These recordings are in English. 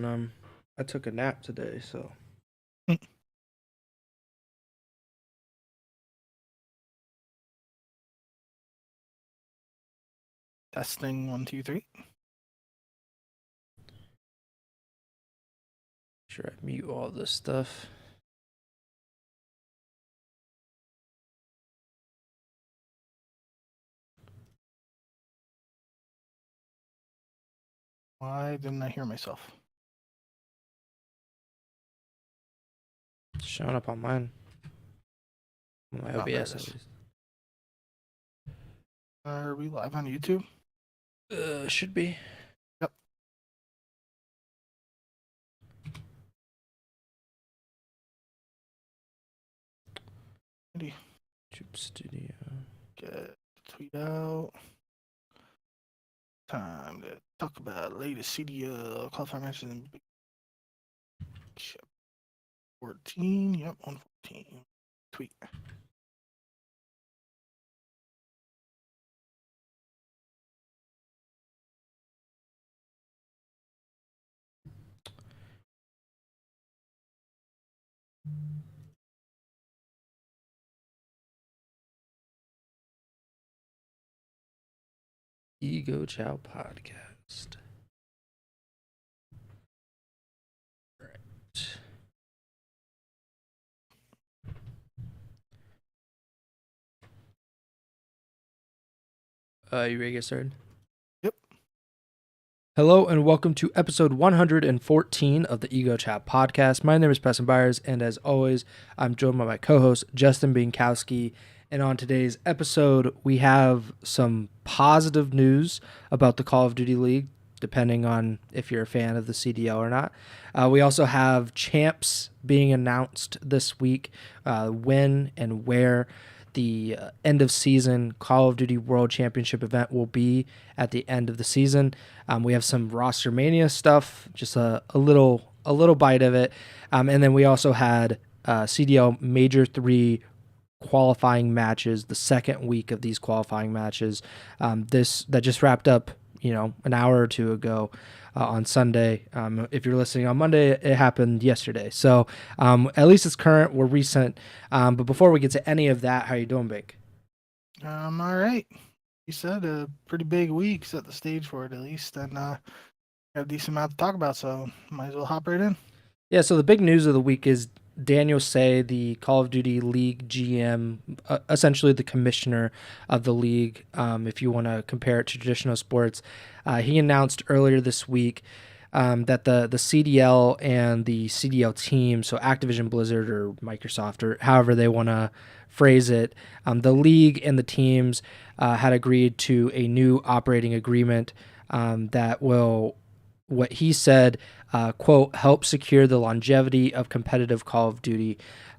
and I took a nap today, so Testing 1, 2, 3. sure I mute all this stuff. Why didn't I hear myself? It's showing up on mine. On my Oh, there OBS it at is. least. Are we live on YouTube? Should be. Yep. YouTube Studio. Get the tweet out. Time to talk about latest CDL qualifying matches in Big 14. Yep, 114. Tweet. Ego Chall Podcast. Right. You ready to get started? Yep. Hello and welcome to episode 114 of the Ego Chall Podcast. My name is Preston Byers, and as always, I'm joined by my co-host Justin Binkowski. And on today's episode, we have some positive news about the Call of Duty League, depending on if you're a fan of the CDL or not. We also have CHAMPS being announced this week, when and where the end of season Call of Duty World Championship event will be at the end of the season. We have some roster mania stuff, just a little bite of it, and then we also had CDL Major 3 qualifying matches, the second week of these qualifying matches. That just wrapped up, an hour or two ago. On Sunday. If you're listening on Monday, it happened yesterday. So at least it's current. We're recent. But before we get to any of that, how you doing, Bink? All right. You said a pretty big week. Set the stage for it at least, and got a decent amount to talk about. So might as well hop right in. Yeah. So the big news of the week is Daniel Say, the Call of Duty League GM, essentially the commissioner of the league, if you want to compare it to traditional sports. He announced earlier this week that the CDL and the CDL team, so Activision Blizzard or Microsoft or however they want to phrase it, the league and the teams had agreed to a new operating agreement that will, what he said, quote, help secure the longevity of competitive Call of Duty.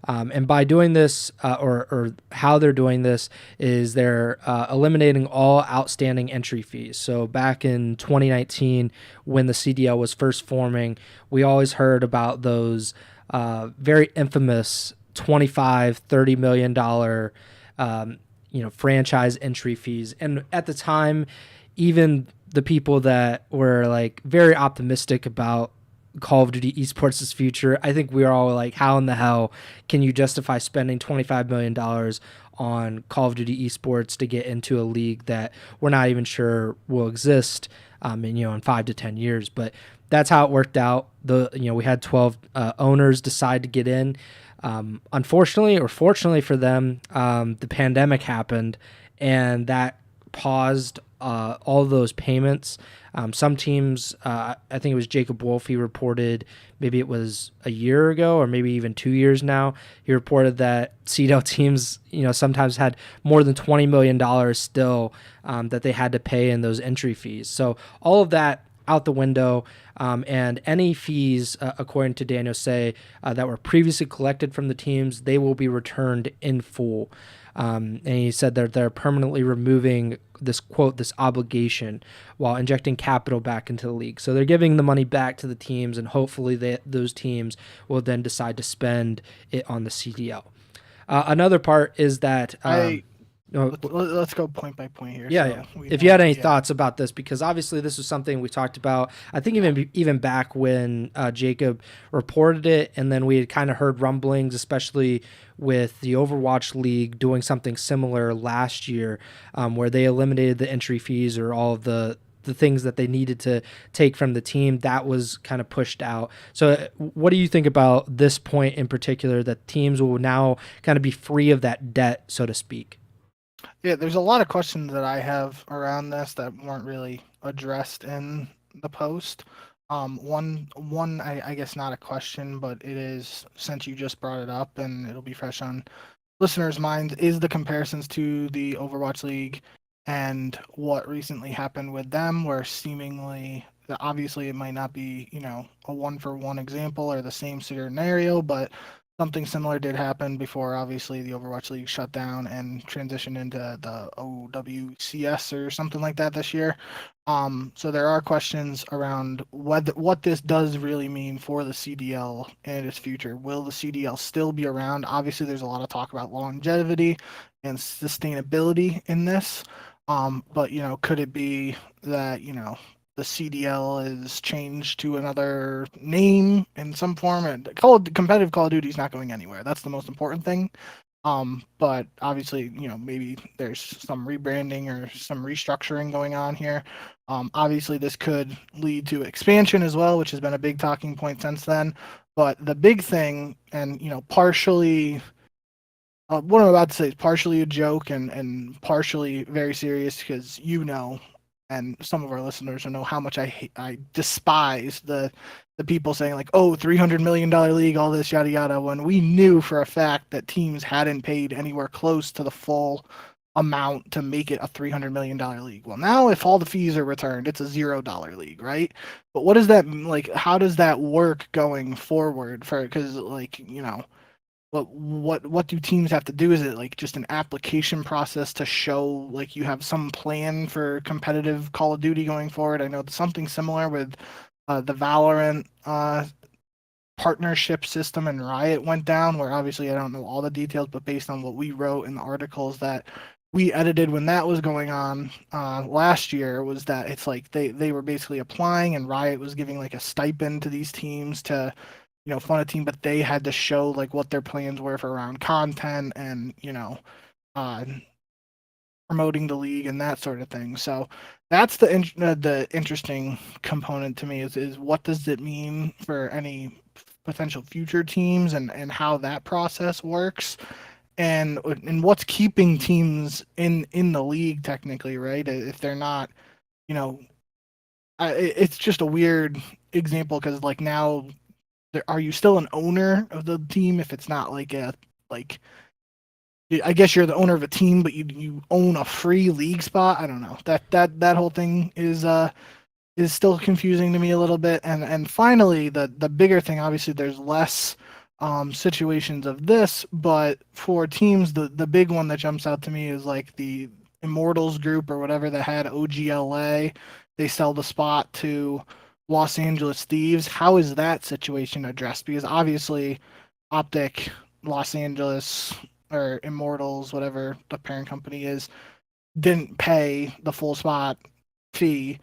And by doing this, or how they're doing this, is they're eliminating all outstanding entry fees. So back in 2019, when the CDL was first forming, we always heard about those very infamous $25-30 million franchise entry fees. And at the time, even the people that were like very optimistic about Call of Duty esports' future, I think we were all like, how in the hell can you justify spending $25 million on Call of Duty esports to get into a league that we're not even sure will exist in 5 to 10 years? But that's how it worked out. We had 12 owners decide to get in. Unfortunately, or fortunately for them, the pandemic happened, and that paused all of those payments. Some teams, I think it was Jacob Wolf, he reported, maybe it was a year ago or maybe even 2 years now, he reported that CDL teams, sometimes had more than $20 million still that they had to pay in those entry fees. So all of that out the window, and any fees, according to Daniel Say, that were previously collected from the teams, they will be returned in full. And he said that they're permanently removing this, quote, this obligation while injecting capital back into the league. So they're giving the money back to the teams, and hopefully those teams will then decide to spend it on the CDL. Another part is that... No, Let's go point by point here, yeah, yeah. so we If you know. had any Yeah. thoughts about this, because obviously this was something we talked about. I think even back when Jacob reported it, and then we had kind of heard rumblings, especially with the Overwatch League doing something similar last year, where they eliminated the entry fees or all of the things that they needed to take from the team. That was kind of pushed out. So, what do you think about this point in particular? That teams will now kind of be free of that debt, so to speak. Yeah, there's a lot of questions that I have around this that weren't really addressed in the post. One, I guess not a question, but it is, since you just brought it up, and it'll be fresh on listeners' minds, is the comparisons to the Overwatch League and what recently happened with them, where seemingly, obviously, it might not be, a one for one example or the same scenario, but something similar did happen before, obviously, the Overwatch League shut down and transitioned into the OWCS or something like that this year. So there are questions around what this does really mean for the CDL and its future. Will the CDL still be around? Obviously, there's a lot of talk about longevity and sustainability in this. But could it be that the CDL is changed to another name in some form? And competitive Call of Duty is not going anywhere. That's the most important thing. But obviously, maybe there's some rebranding or some restructuring going on here. Obviously, this could lead to expansion as well, which has been a big talking point since then. But the big thing, and partially, what I'm about to say is partially a joke and partially very serious, because and some of our listeners will know how much I despise the people saying like, oh, $300 million league, all this yada yada, when we knew for a fact that teams hadn't paid anywhere close to the full amount to make it a $300 million league. Well, now if all the fees are returned, it's a $0 league, right? But what does that like? How does that work going forward? Because what do teams have to do? Is it like just an application process to show like you have some plan for competitive Call of Duty going forward? I know something similar with the Valorant partnership system and Riot went down, where obviously I don't know all the details, but based on what we wrote in the articles that we edited when that was going on last year, was that it's like they were basically applying, and Riot was giving like a stipend to these teams to fund a team, but they had to show like what their plans were for around content and uh, promoting the league and that sort of thing. So that's the interesting component to me is what does it mean for any potential future teams, and how that process works, and what's keeping teams in the league technically, right? If they're not, you know, it's just a weird example, because like now, are you still an owner of the team if it's not like a like I guess you're the owner of a team, but you own a free league spot. I don't know. That whole thing is still confusing to me a little bit. And finally, the bigger thing, obviously, there's less situations of this, but for teams, the big one that jumps out to me is like the Immortals group or whatever that had OGLA. They sell the spot to Los Angeles Thieves. How is that situation addressed? Because obviously, Optic, Los Angeles, or Immortals, whatever the parent company is, didn't pay the full spot fee,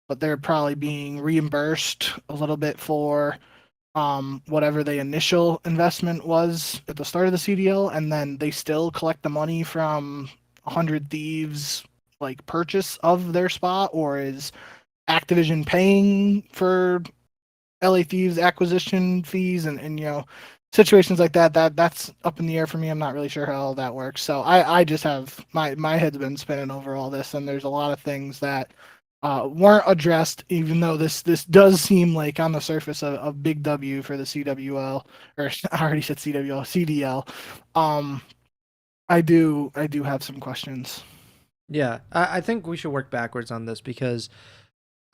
but they're probably being reimbursed a little bit for whatever the initial investment was at the start of the CDL, and then they still collect the money from 100 Thieves like purchase of their spot, or is Activision paying for LA Thieves acquisition fees, and situations like that's up in the air for me. I'm not really sure how all that works. So I just have my head's been spinning over all this, and there's a lot of things that weren't addressed, even though this does seem like on the surface a big W for the CWL, or I already said CWL, CDL. I do have some questions. Yeah, I think we should work backwards on this because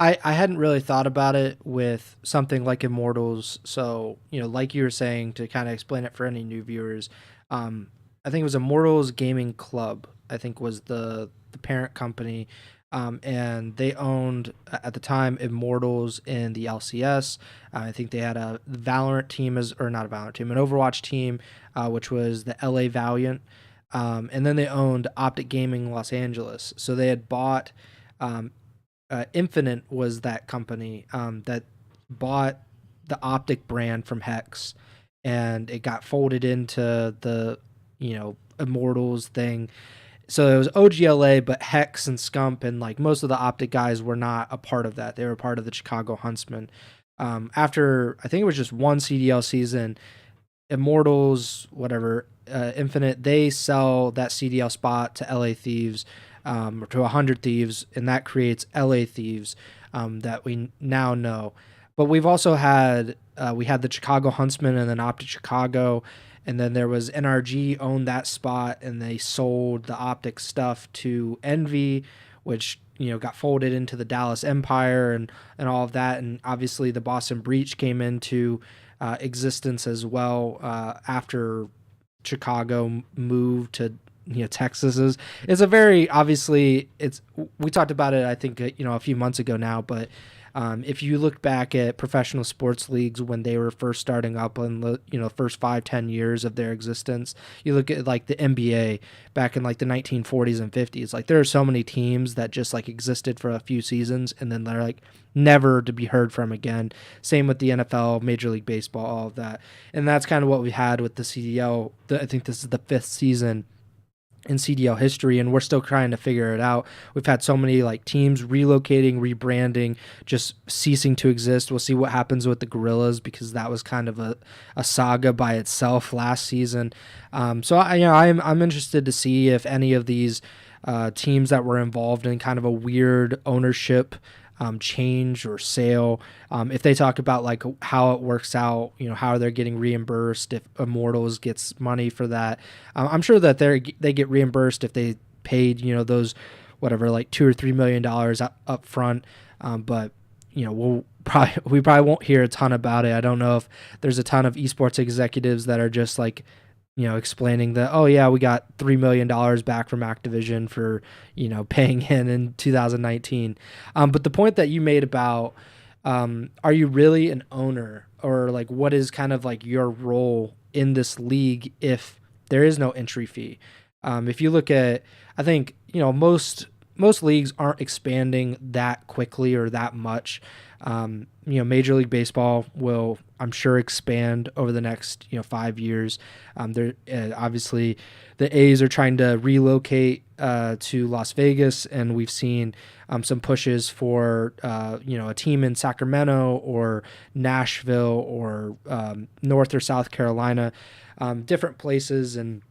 I hadn't really thought about it with something like Immortals. So, like you were saying, to kind of explain it for any new viewers, I think it was Immortals Gaming Club, I think was the parent company. And they owned, at the time, Immortals in the LCS. I think they had a Valorant team, or not a Valorant team, an Overwatch team, which was the LA Valiant. And then they owned Optic Gaming Los Angeles. So they had bought Infinite was that company that bought the Optic brand from Hex, and it got folded into the Immortals thing. So it was OGLA, but Hex and Scump and like most of the Optic guys were not a part of that. They were part of the Chicago Huntsmen. After I think it was just one CDL season, Immortals, whatever, Infinite, they sell that CDL spot to LA Thieves, or to 100 Thieves, and that creates LA Thieves that we now know. But we've also had we had the Chicago Huntsmen and then Optic Chicago, and then there was NRG owned that spot, and they sold the Optic stuff to Envy, which got folded into the Dallas Empire and all of that, and obviously the Boston Breach came into existence as well after Chicago moved to Texas. It's a very obviously we talked about it I think a few months ago now, but if you look back at professional sports leagues when they were first starting up in the first 5-10 years of their existence, you look at like the NBA back in like the 1940s and 50s, like there are so many teams that just like existed for a few seasons and then they're like never to be heard from again. Same with the NFL, Major League Baseball, all of that. And that's kind of what we had with the CDL. I think this is the 5th season in CDL history, and we're still trying to figure it out. We've had so many like teams relocating, rebranding, just ceasing to exist. We'll see what happens with the Gorillas, because that was kind of a saga by itself last season. So I'm interested to see if any of these teams that were involved in kind of a weird ownership change or sale, if they talk about like how it works out, how they're getting reimbursed, if Immortals gets money for that. I'm sure that they get reimbursed if they paid those whatever like $2 or $3 million up front, but we probably won't hear a ton about it. I don't know if there's a ton of esports executives that are just like explaining that, oh yeah, we got $3 million back from Activision for, paying in 2019. But the point that you made about, are you really an owner, or like, what is kind of like your role in this league if there is no entry fee? If you look at, I think, most leagues aren't expanding that quickly or that much. Major League Baseball will, I'm sure, expand over the next 5 years. They're obviously the A's are trying to relocate to Las Vegas, and we've seen some pushes for a team in Sacramento or Nashville or North or South Carolina, different places. And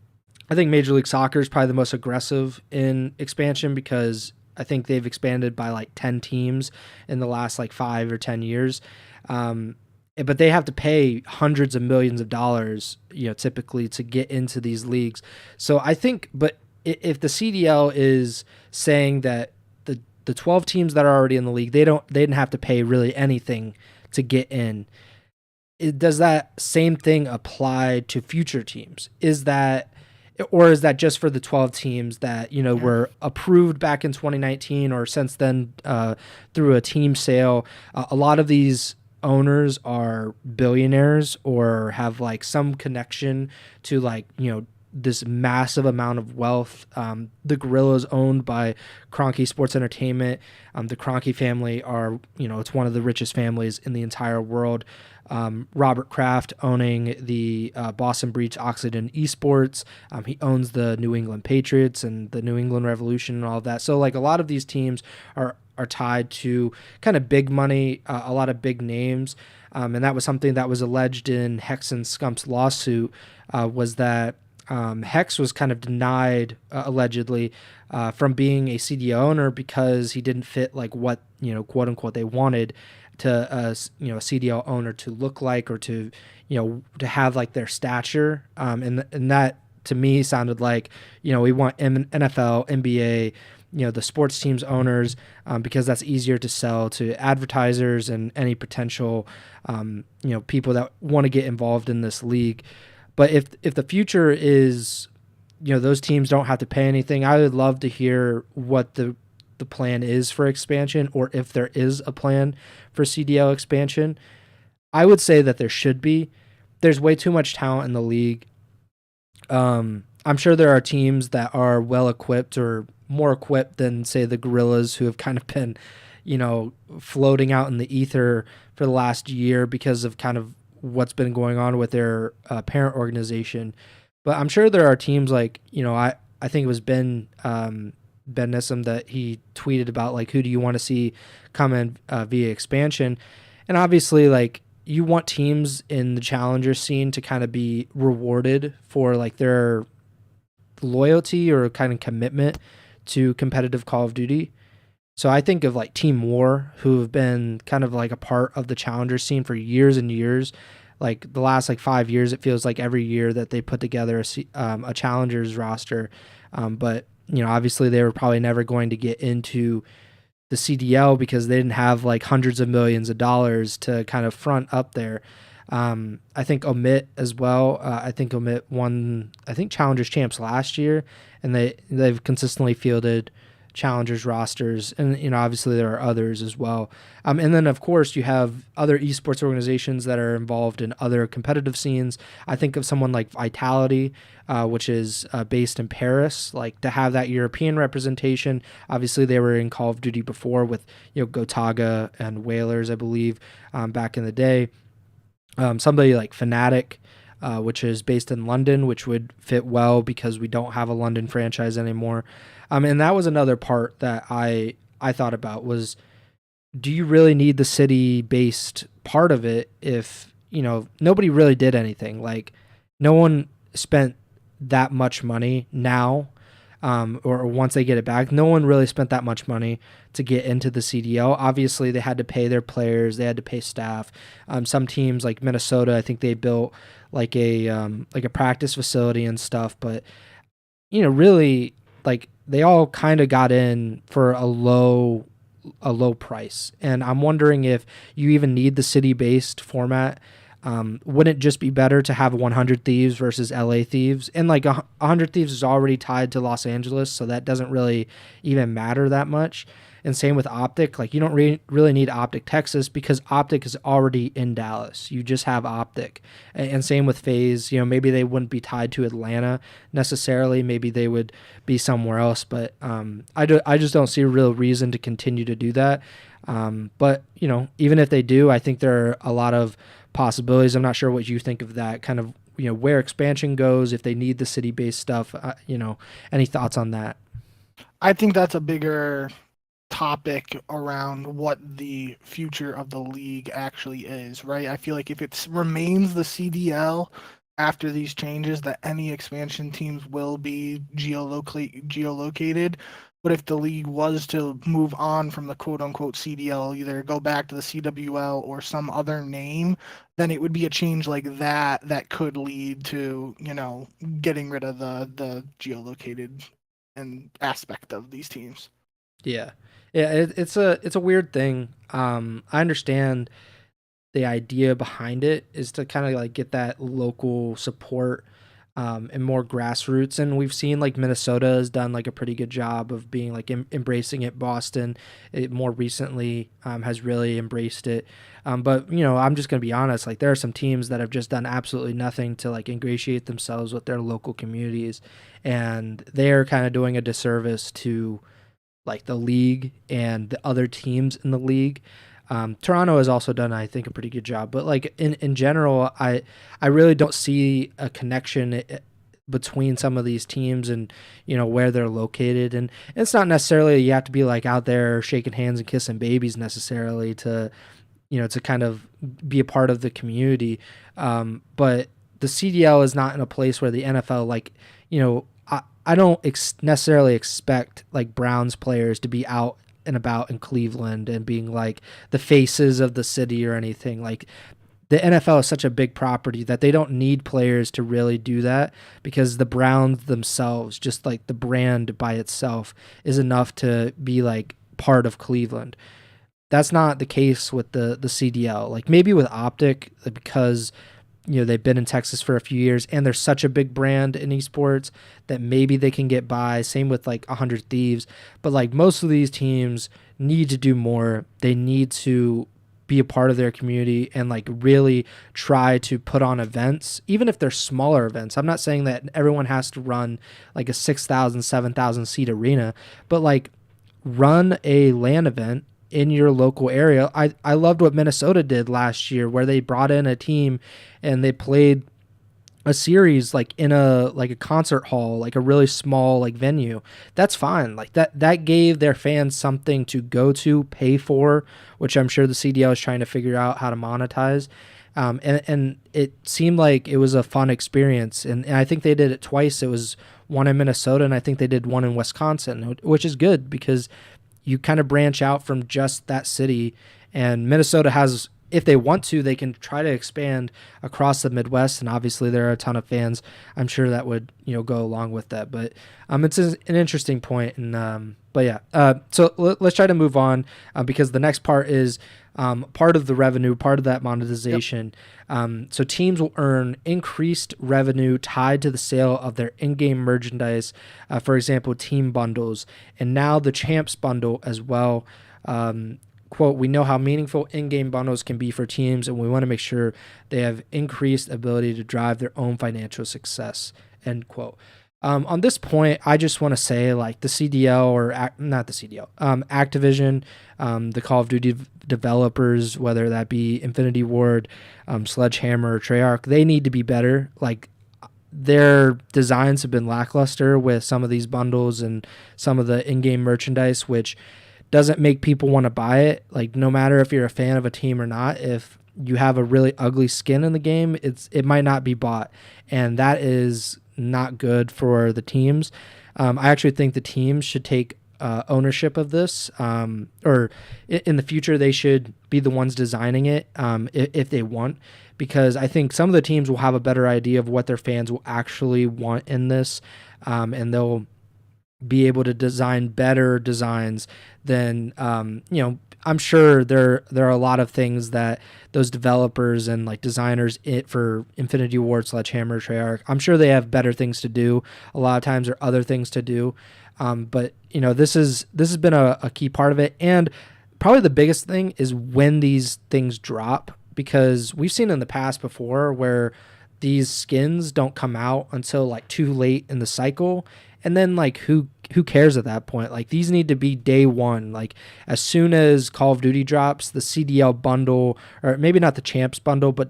I think Major League Soccer is probably the most aggressive in expansion, because I think they've expanded by like 10 teams in the last like 5 or 10 years. But they have to pay hundreds of millions of dollars, typically to get into these leagues. So I think, but if the CDL is saying that the 12 teams that are already in the league, they didn't have to pay really anything to get in. Does that same thing apply to future teams? Or is that just for the 12 teams that, were approved back in 2019 or since then through a team sale? A lot of these owners are billionaires or have like some connection to like, this massive amount of wealth. The Gorillas, owned by Kroenke Sports Entertainment. The Kroenke family are, it's one of the richest families in the entire world. Robert Kraft owning the Boston Breach Oxygen Esports. He owns the New England Patriots and the New England Revolution and all of that. So like a lot of these teams are tied to kind of big money, a lot of big names. And that was something that was alleged in Hex and Scump's lawsuit, was that Hex was kind of denied, allegedly, from being a CDO owner because he didn't fit like what, quote unquote, they wanted to a CDL owner to look like, or to to have like their stature, and that to me sounded like we want NFL, NBA, the sports teams owners, because that's easier to sell to advertisers and any potential people that want to get involved in this league. But if the future is those teams don't have to pay anything, I would love to hear what the plan is for expansion, or if there is a plan for CDL expansion. I would say that there should be. There's way too much talent in the league. I'm I'm sure there are teams that are well equipped or more equipped than, say, the Gorillas, who have kind of been, floating out in the ether for the last year because of kind of what's been going on with their parent organization. But I'm sure there are teams like, I think it was Ben Nissim that he tweeted about, like, who do you want to see come in via expansion? And obviously, like, you want teams in the challenger scene to kind of be rewarded for, like, their loyalty or kind of commitment to competitive Call of Duty. So I think of like Team War, who have been kind of like a part of the challenger scene for years and years. Like the last like 5 years, it feels like every year that they put together a challengers roster. But obviously they were probably never going to get into the CDL because they didn't have like hundreds of millions of dollars to kind of front up there. I think Omit as well. I think Omit won, Challengers Champs last year, and they've consistently fielded Challengers rosters, and obviously there are others as well. And then of course you have other esports organizations that are involved in other competitive scenes. I think of someone like Vitality, which is based in Paris. Like to have that European representation. Obviously they were in Call of Duty before with Gotaga and Whalers, I believe, back in the day. Somebody like Fnatic, which is based in London, which would fit well because we don't have a London franchise anymore. And that was another part that I thought about was, do you really need the city-based part of it if, nobody really did anything? Like, no one spent that much money now, or once they get it back, no one really spent that much money to get into the CDL. Obviously, they had to pay their players, they had to pay staff. Some teams like Minnesota, I think they built like a practice facility and stuff, but really, like they all kind of got in for a low price. And I'm wondering if you even need the city-based format. Wouldn't it just be better to have 100 Thieves versus LA Thieves? And like 100 Thieves is already tied to Los Angeles, so that doesn't really even matter that much. And same with Optic. Like you don't really need Optic Texas because Optic is already in Dallas. You just have Optic. And same with FAZE. Maybe they wouldn't be tied to Atlanta necessarily. Maybe they would be somewhere else. But I just don't see a real reason to continue to do that. But even if they do, I think there are a lot of possibilities. I'm not sure what you think of that kind of, where expansion goes, if they need the city-based stuff. Any thoughts on that? I think that's a bigger topic around what the future of the league actually is, right? I feel like if it remains the CDL after these changes, that any expansion teams will be geolocated. But if the league was to move on from the quote-unquote CDL, either go back to the CWL or some other name, then it would be a change like that could lead to, getting rid of the geolocated and aspect of these teams. Yeah. It's a weird thing. I understand the idea behind it is to kind of like get that local support and more grassroots. And we've seen like Minnesota has done like a pretty good job of being like embracing it. Boston, more recently, has really embraced it. But I'm just gonna be honest. Like there are some teams that have just done absolutely nothing to like ingratiate themselves with their local communities, and they are kind of doing a disservice to like the league and the other teams in the league. Toronto has also done, I think, a pretty good job. But like in general, I really don't see a connection between some of these teams and where they're located. And it's not necessarily you have to be like out there shaking hands and kissing babies necessarily to to kind of be a part of the community. But the CDL is not in a place where the NFL like I don't necessarily expect like Browns players to be out and about in Cleveland and being like the faces of the city or anything. Like the NFL is such a big property that they don't need players to really do that because the Browns themselves, just like the brand by itself, is enough to be like part of Cleveland. That's not the case with the CDL. Like maybe with Optic, because they've been in Texas for a few years and they're such a big brand in esports that maybe they can get by. Same with like 100 Thieves. But like most of these teams need to do more. They need to be a part of their community and like really try to put on events, even if they're smaller events. I'm not saying that everyone has to run like a 6,000, 7,000 seat arena, but like run a LAN event in your local area. I loved what Minnesota did last year where they brought in a team and they played a series like in a concert hall, like a really small like venue. That's fine. Like that gave their fans something to go to, pay for, which I'm sure the CDL is trying to figure out how to monetize. And it seemed like it was a fun experience. And I think they did it twice. It was one in Minnesota, and I think they did one in Wisconsin, which is good because you kind of branch out from just that city. And Minnesota has, if they want to, they can try to expand across the Midwest. And obviously there are a ton of fans, I'm sure, that would, go along with that. But it's an interesting point. And but yeah, so let's try to move on because the next part is part of the revenue, part of that monetization. Yep. So teams will earn increased revenue tied to the sale of their in-game merchandise, for example, team bundles, and now the Champs bundle as well. Quote, we know how meaningful in-game bundles can be for teams, and we want to make sure they have increased ability to drive their own financial success, end quote. On this point, I just want to say, like, the CDL not the CDL, Activision, the Call of Duty developers, whether that be Infinity Ward, Sledgehammer, or Treyarch, they need to be better. Like, their designs have been lackluster with some of these bundles and some of the in-game merchandise, which doesn't make people want to buy it. Like, no matter if you're a fan of a team or not, if you have a really ugly skin in the game, it might not be bought, and that is not good for the teams. I actually think the teams should take ownership of this, or in the future they should be the ones designing it if they want, because I think some of the teams will have a better idea of what their fans will actually want in this, and they'll be able to design better designs than I'm sure there are a lot of things that those developers and like designers for Infinity Ward, Sledgehammer, Treyarch, I'm sure they have better things to do. A lot of times there are other things to do, but this has been a key part of it, and probably the biggest thing is when these things drop, because we've seen in the past before where these skins don't come out until like too late in the cycle. And then like who cares at that point? Like, these need to be day one. Like, as soon as Call of Duty drops, the CDL bundle, or maybe not the Champs bundle, but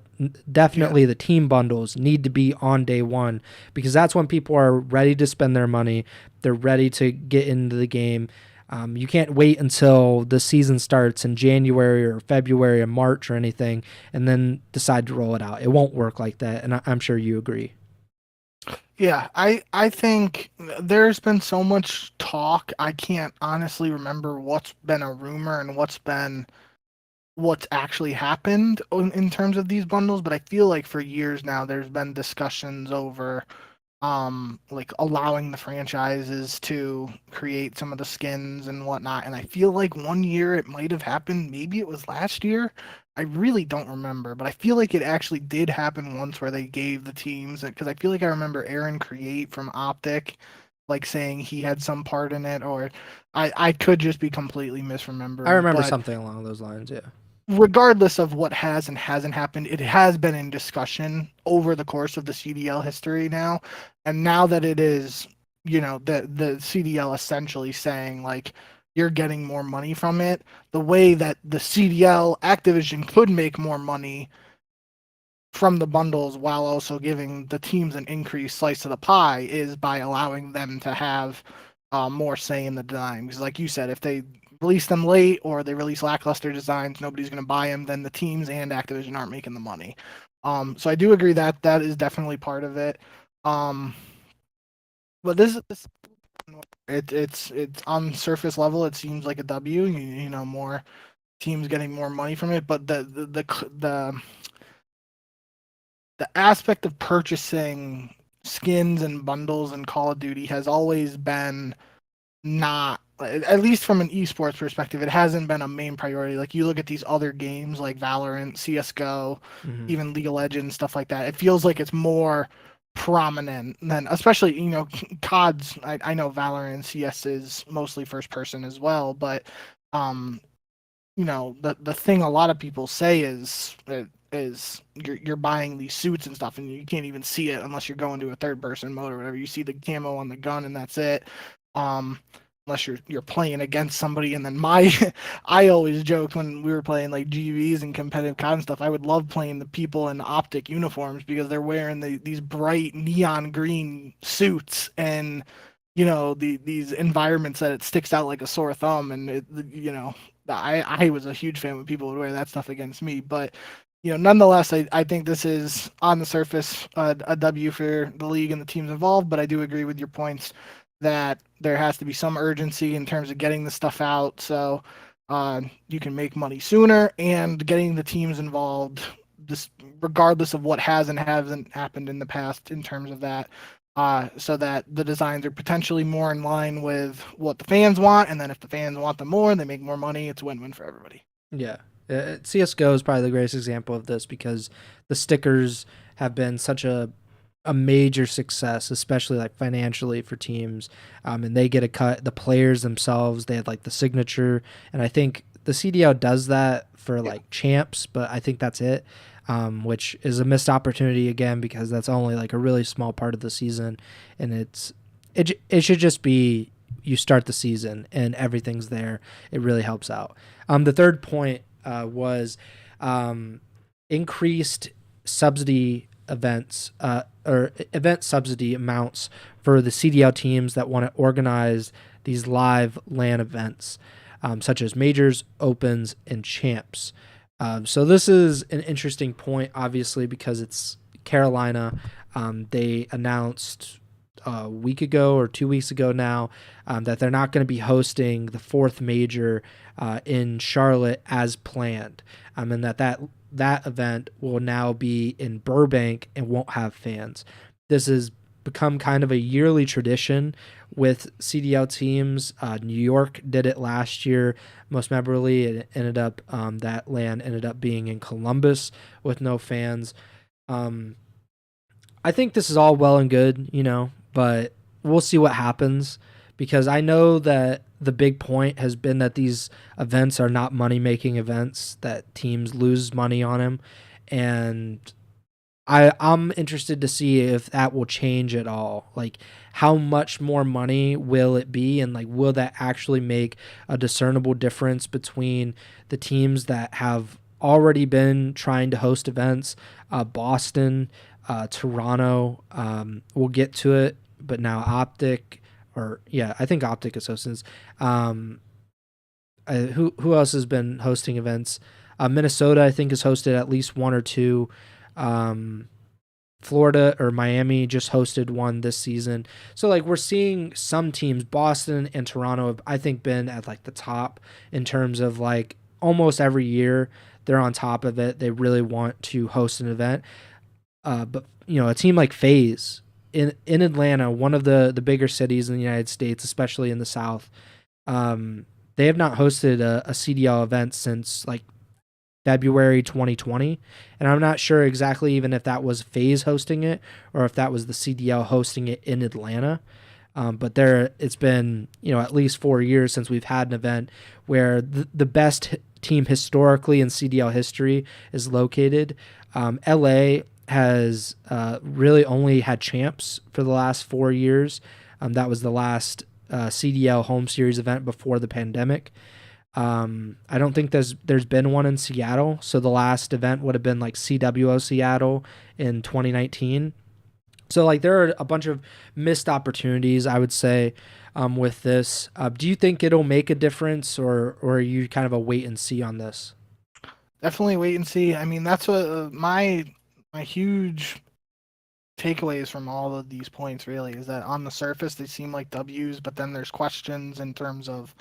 definitely the team bundles need to be on day one, because that's when people are ready to spend their money. They're ready to get into the game. You can't wait until the season starts in January or February or March or anything and then decide to roll it out. It won't work like that, and I'm sure you agree. Yeah, I think there's been so much talk. I can't honestly remember what's been a rumor and what's actually happened in terms of these bundles, but I feel like for years now there's been discussions over like allowing the franchises to create some of the skins and whatnot. And I feel like one year it might have happened, maybe it was last year. I really don't remember, but I feel like it actually did happen once where they gave the teams, because I feel like I remember Aaron Create from Optic like saying he had some part in it, or I could just be completely misremembering. I remember something along those lines, yeah. Regardless of what has and hasn't happened, it has been in discussion over the course of the CDL history now. And now that it is, the CDL essentially saying, like, you're getting more money from it, the way that the CDL Activision could make more money from the bundles while also giving the teams an increased slice of the pie is by allowing them to have more say in the design. Because like you said, if they release them late or they release lackluster designs, nobody's going to buy them, then the teams and Activision aren't making the money. So I do agree that that is definitely part of it. But it's on surface level, it seems like a W. More teams getting more money from it, but the aspect of purchasing skins and bundles in Call of Duty has always been not, at least from an esports perspective, it hasn't been a main priority. Like, you look at these other games like Valorant, CSGO, even League of Legends, stuff like that. It feels like it's more prominent than, especially, CODs. I know Valorant and CS is mostly first person as well, but the thing a lot of people say is you're buying these suits and stuff, and you can't even see it unless you're going to a third person mode or whatever. You see the camo on the gun, and that's it. Um, Unless you're playing against somebody, and then my I always joked when we were playing like GVs and competitive COD and stuff. I would love playing the people in optic uniforms because they're wearing these bright neon green suits, and these environments that it sticks out like a sore thumb, and I was a huge fan when people would wear that stuff against me. But nonetheless, I think this is on the surface a W for the league and the teams involved. But I do agree with your points that there has to be some urgency in terms of getting the stuff out so you can make money sooner, and getting the teams involved, just regardless of what has and hasn't happened in the past in terms of that. So that the designs are potentially more in line with what the fans want, and then if the fans want them more, they make more money. It's a win-win for everybody. Yeah. CSGO is probably the greatest example of this because the stickers have been such a major success, especially like financially for teams. And they get a cut. The players themselves, they had like the signature. And I think the CDL does that for like champs, but I think that's it. Which is a missed opportunity again because that's only like a really small part of the season, and it should just be you start the season and everything's there. It really helps out. The third point was increased subsidy events or event subsidy amounts for the CDL teams that want to organize these live LAN events, such as majors, opens, and champs. So this is an interesting point, obviously, because it's Carolina. They announced a week ago or 2 weeks ago now that they're not going to be hosting the fourth major in Charlotte as planned, and that event will now be in Burbank and won't have fans. This has become kind of a yearly tradition with CDL teams. New York did it last year. Most memorably, it ended up that LAN ended up being in Columbus with no fans. I think this is all well and good, but we'll see what happens because I know that the big point has been that these events are not money-making events, that teams lose money on them, and I'm interested to see if that will change at all. Like, how much more money will it be, and like, will that actually make a discernible difference between the teams that have already been trying to host events, Boston, Toronto. We'll get to it, but now Optic, I think Optic is hosting. Who else has been hosting events? Minnesota, I think, has hosted at least one or two. Florida or Miami just hosted one this season. So like we're seeing some teams, Boston and Toronto have, I think, been at like the top in terms of like almost every year they're on top of it. They really want to host an event. But a team like FAZE in Atlanta, one of the bigger cities in the United States, especially in the South, they have not hosted a CDL event since like February 2020, and I'm not sure exactly even if that was FaZe hosting it or if that was the CDL hosting it in Atlanta. But it's been at least 4 years since we've had an event where the best team historically in CDL history is located. LA has really only had champs for the last 4 years. That was the last CDL home series event before the pandemic. I don't think there's been one in Seattle, so the last event would have been like CWO Seattle in 2019. So like there are a bunch of missed opportunities, I would say, with this. Do you think it'll make a difference, or are you kind of a wait and see on this? Definitely wait and see. I mean, that's what my huge takeaways from all of these points really is that on the surface they seem like W's, but then there's questions in terms of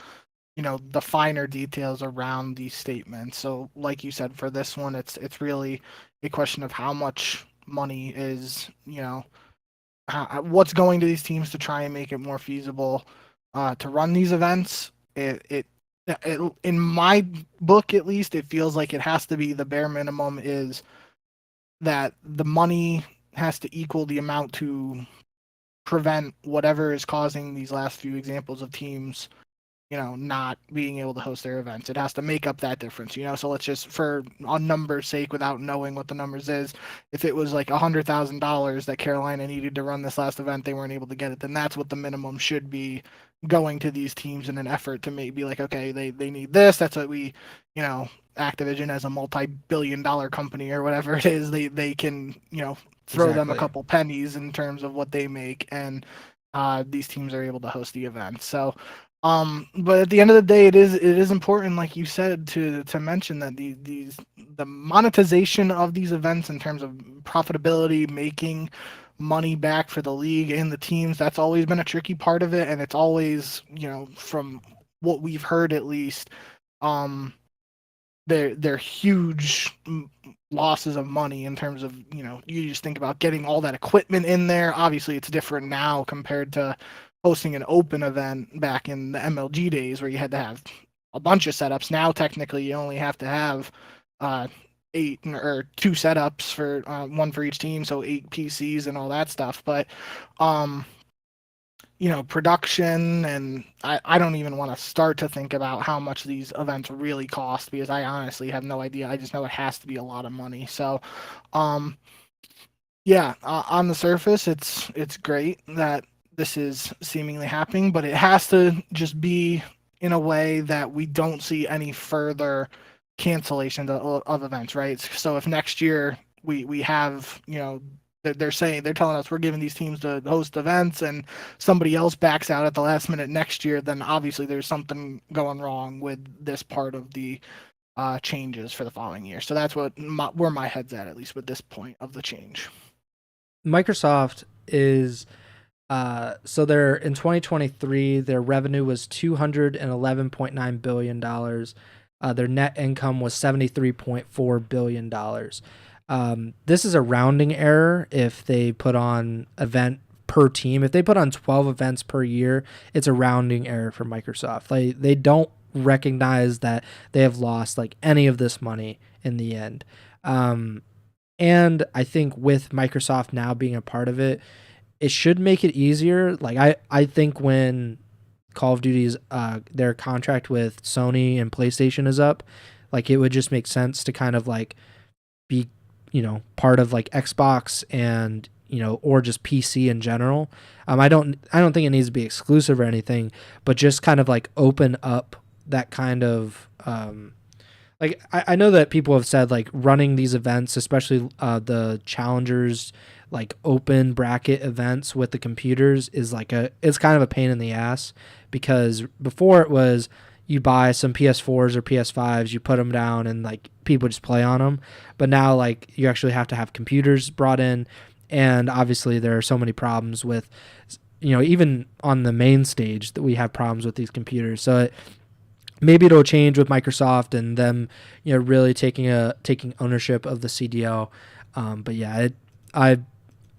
the finer details around these statements. So like you said, for this one, it's really a question of how much money is what's going to these teams to try and make it more feasible to run these events. It in my book, at least, it feels like it has to be the bare minimum is that the money has to equal the amount to prevent whatever is causing these last few examples of teams not being able to host their events. It has to make up that difference. So let's just, for a number's sake, without knowing what the numbers is, if it was like $100,000 that Carolina needed to run this last event, they weren't able to get it, then that's what the minimum should be going to these teams in an effort to maybe like, okay, they need this. That's what we, Activision as a multi-billion-dollar company or whatever it is, they can, throw them a couple pennies in terms of what they make, and these teams are able to host the event. So, but at the end of the day, it is important, like you said, to mention that the monetization of these events in terms of profitability, making money back for the league and the teams, that's always been a tricky part of it, and it's always, from what we've heard at least, they're huge losses of money in terms of, you just think about getting all that equipment in there. Obviously, it's different now compared to hosting an open event back in the MLG days where you had to have a bunch of setups. Now, technically, you only have to have 8 or 2 setups for one for each team, so 8 PCs and all that stuff. But production, and I don't even want to start to think about how much these events really cost, because I honestly have no idea. I just know it has to be a lot of money. So, yeah, on the surface, it's great that this is seemingly happening, but it has to just be in a way that we don't see any further cancellation of events, right? So if next year we have, they're telling us we're giving these teams to host events and somebody else backs out at the last minute next year, then obviously there's something going wrong with this part of the changes for the following year. So that's where my head's at least with this point of the change. Microsoft is so they're in 2023, their revenue was $211.9 billion. Their net income was $73.4 billion. This is a rounding error if they put on event per team. If they put on 12 events per year, it's a rounding error for Microsoft. They don't recognize that they have lost like any of this money in the end. And I think with Microsoft now being a part of it, it should make it easier. Like I think when Call of Duty's their contract with Sony and PlayStation is up, like it would just make sense to kind of like be, part of like Xbox and, or just PC in general. I don't think it needs to be exclusive or anything, but just kind of like open up that kind of like I know that people have said like running these events, especially the challengers, like open bracket events with the computers is it's kind of a pain in the ass, because before it was you buy some PS4s or PS5s, you put them down and like people just play on them. But now like you actually have to have computers brought in, and obviously there are so many problems with, even on the main stage that we have problems with these computers. So maybe it'll change with Microsoft and them, really taking ownership of the CDL. But yeah,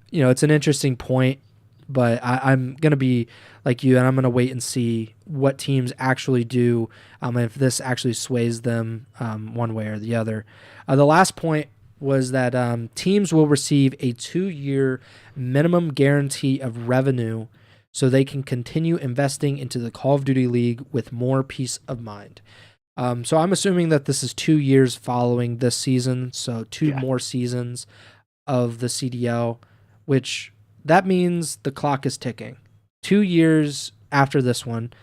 it's an interesting point, but I'm going to be like you, and I'm going to wait and see what teams actually do, and if this actually sways them one way or the other. The last point was that teams will receive a 2-year minimum guarantee of revenue so they can continue investing into the Call of Duty League with more peace of mind. So I'm assuming that this is 2 years following this season, so 2 more seasons of the CDL, which that means the clock is ticking. 2 years after this one,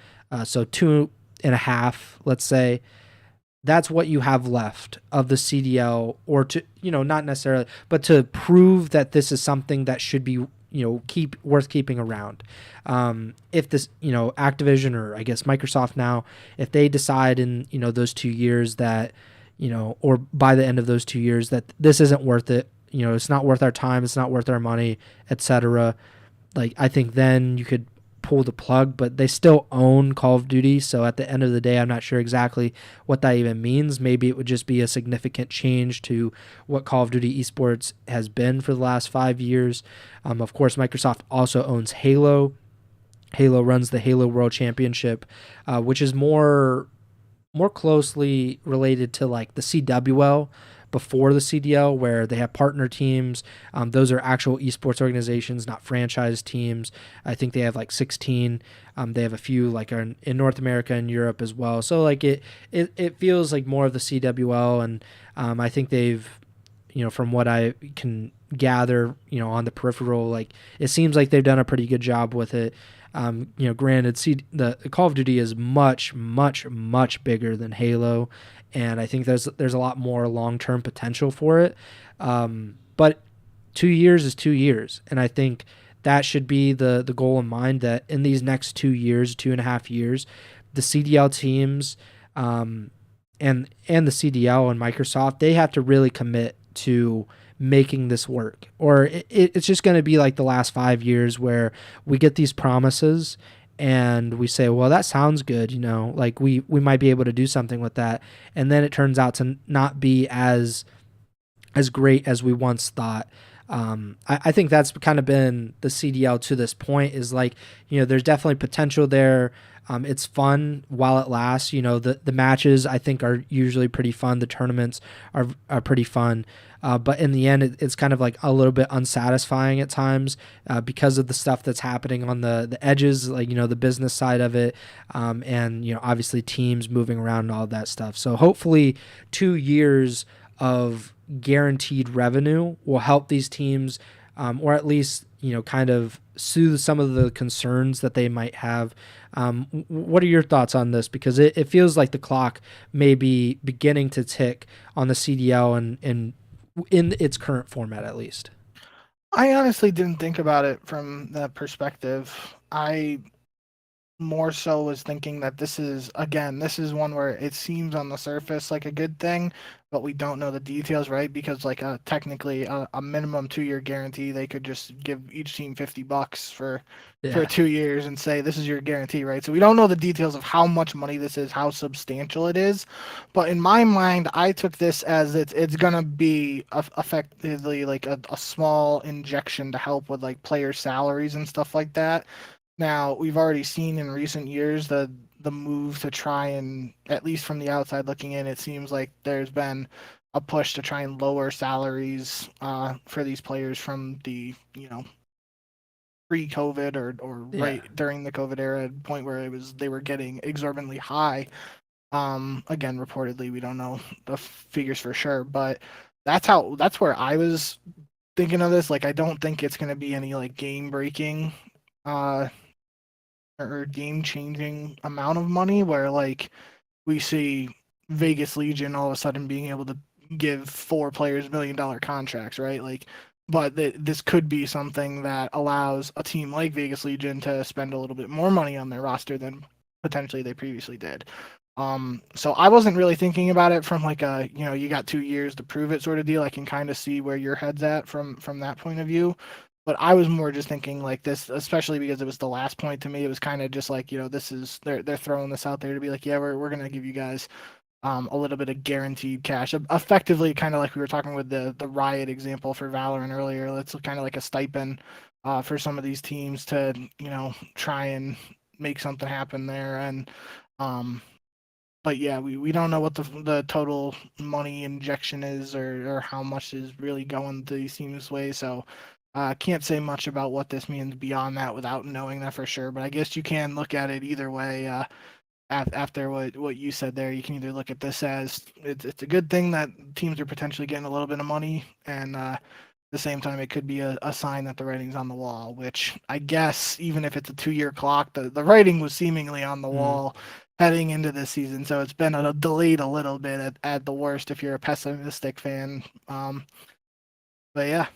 so 2.5, let's say, that's what you have left of the CDL, or to, not necessarily, but to prove that this is something that should be, worth keeping around. If this, Activision, or I guess Microsoft now, if they decide in, those 2 years that, or by the end of those 2 years that this isn't worth it, it's not worth our time, it's not worth our money, etc. Like, I think then you could pull the plug, but they still own Call of Duty. So at the end of the day, I'm not sure exactly what that even means. Maybe it would just be a significant change to what Call of Duty esports has been for the last 5 years. Of course, Microsoft also owns Halo. Halo runs the Halo World Championship, which is more closely related to like the CWL, before the CDL, where they have partner teams. Those are actual esports organizations, not franchise teams. I think they have like 16. They have a few like in North America and Europe as well. So like it feels like more of the CWL, and I think they've, from what I can gather, on the peripheral, like it seems like they've done a pretty good job with it. Granted, the Call of Duty is much, much, much bigger than Halo, and I think there's a lot more long-term potential for it. But 2 years is 2 years, and I think that should be the goal in mind, that in these next 2 years, 2.5 years, the CDL teams and the CDL and Microsoft, they have to really commit to making this work, or it's just going to be like the last 5 years where we get these promises and we say, well, that sounds good, like we might be able to do something with that, and then it turns out to not be as great as we once thought. I think that's kind of been the CDL to this point, is like, there's definitely potential there. It's fun while it lasts. The matches I think are usually pretty fun. The tournaments are pretty fun. But in the end, it's kind of like a little bit unsatisfying at times because of the stuff that's happening on the edges, like, the business side of it. And, obviously teams moving around and all that stuff. So hopefully 2 years of guaranteed revenue will help these teams, or at least, kind of soothe some of the concerns that they might have. What are your thoughts on this? Because it feels like the clock may be beginning to tick on the CDL and in its current format, at least. I honestly didn't think about it from that perspective. I more so was thinking that this is one where it seems on the surface like a good thing, but we don't know the details, right? Because like technically a minimum 2-year guarantee, they could just give each team $50 for 2 years and say this is your guarantee, right? So we don't know the details of how much money this is, how substantial it is, but in my mind, I took this as it's gonna be effectively like a small injection to help with like player salaries and stuff like that. Now, we've already seen in recent years the move to try and, at least from the outside looking in, it seems like there's been a push to try and lower salaries for these players from the, pre-COVID or right during the COVID era, point where they were getting exorbitantly high. Again, reportedly, we don't know the figures for sure, but that's where I was thinking of this. Like, I don't think it's going to be any like game breaking or game-changing amount of money where like we see Vegas Legion all of a sudden being able to give 4 players $1 million contracts, right? Like, but this could be something that allows a team like Vegas Legion to spend a little bit more money on their roster than potentially they previously did. So I wasn't really thinking about it from like a, you got 2 years to prove it sort of deal. I can kind of see where your head's at from that point of view. But I was more just thinking like this, especially because it was the last point to me. It was kind of just like, this is they're throwing this out there to be like, yeah, we're gonna give you guys a little bit of guaranteed cash, effectively, kind of like we were talking with the Riot example for Valorant earlier. It's kind of like a stipend for some of these teams to try and make something happen there. And but yeah, we don't know what the total money injection is or how much is really going to these teams' way. So. Can't say much about what this means beyond that without knowing that for sure, but I guess you can look at it either way. After what you said there, you can either look at this as it's a good thing that teams are potentially getting a little bit of money, and at the same time, it could be a sign that the writing's on the wall, which I guess even if it's a 2-year clock, the writing was seemingly on the wall heading into this season, so it's been delayed a little bit at the worst if you're a pessimistic fan. But yeah.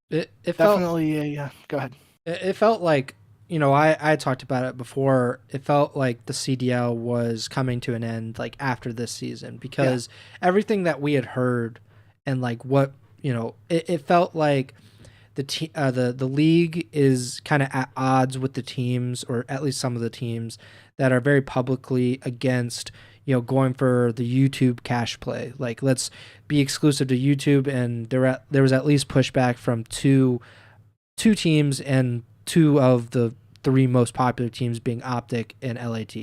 It definitely felt, go ahead. It felt like, I talked about it before. It felt like the CDL was coming to an end like after this season, because everything that we had heard and like what, it felt like the league is kind of at odds with the teams, or at least some of the teams that are very publicly against, going for the YouTube cash play. Like, let's be exclusive to YouTube, and there was at least pushback from two teams, and 2 of the 3 most popular teams being Optic and LAT.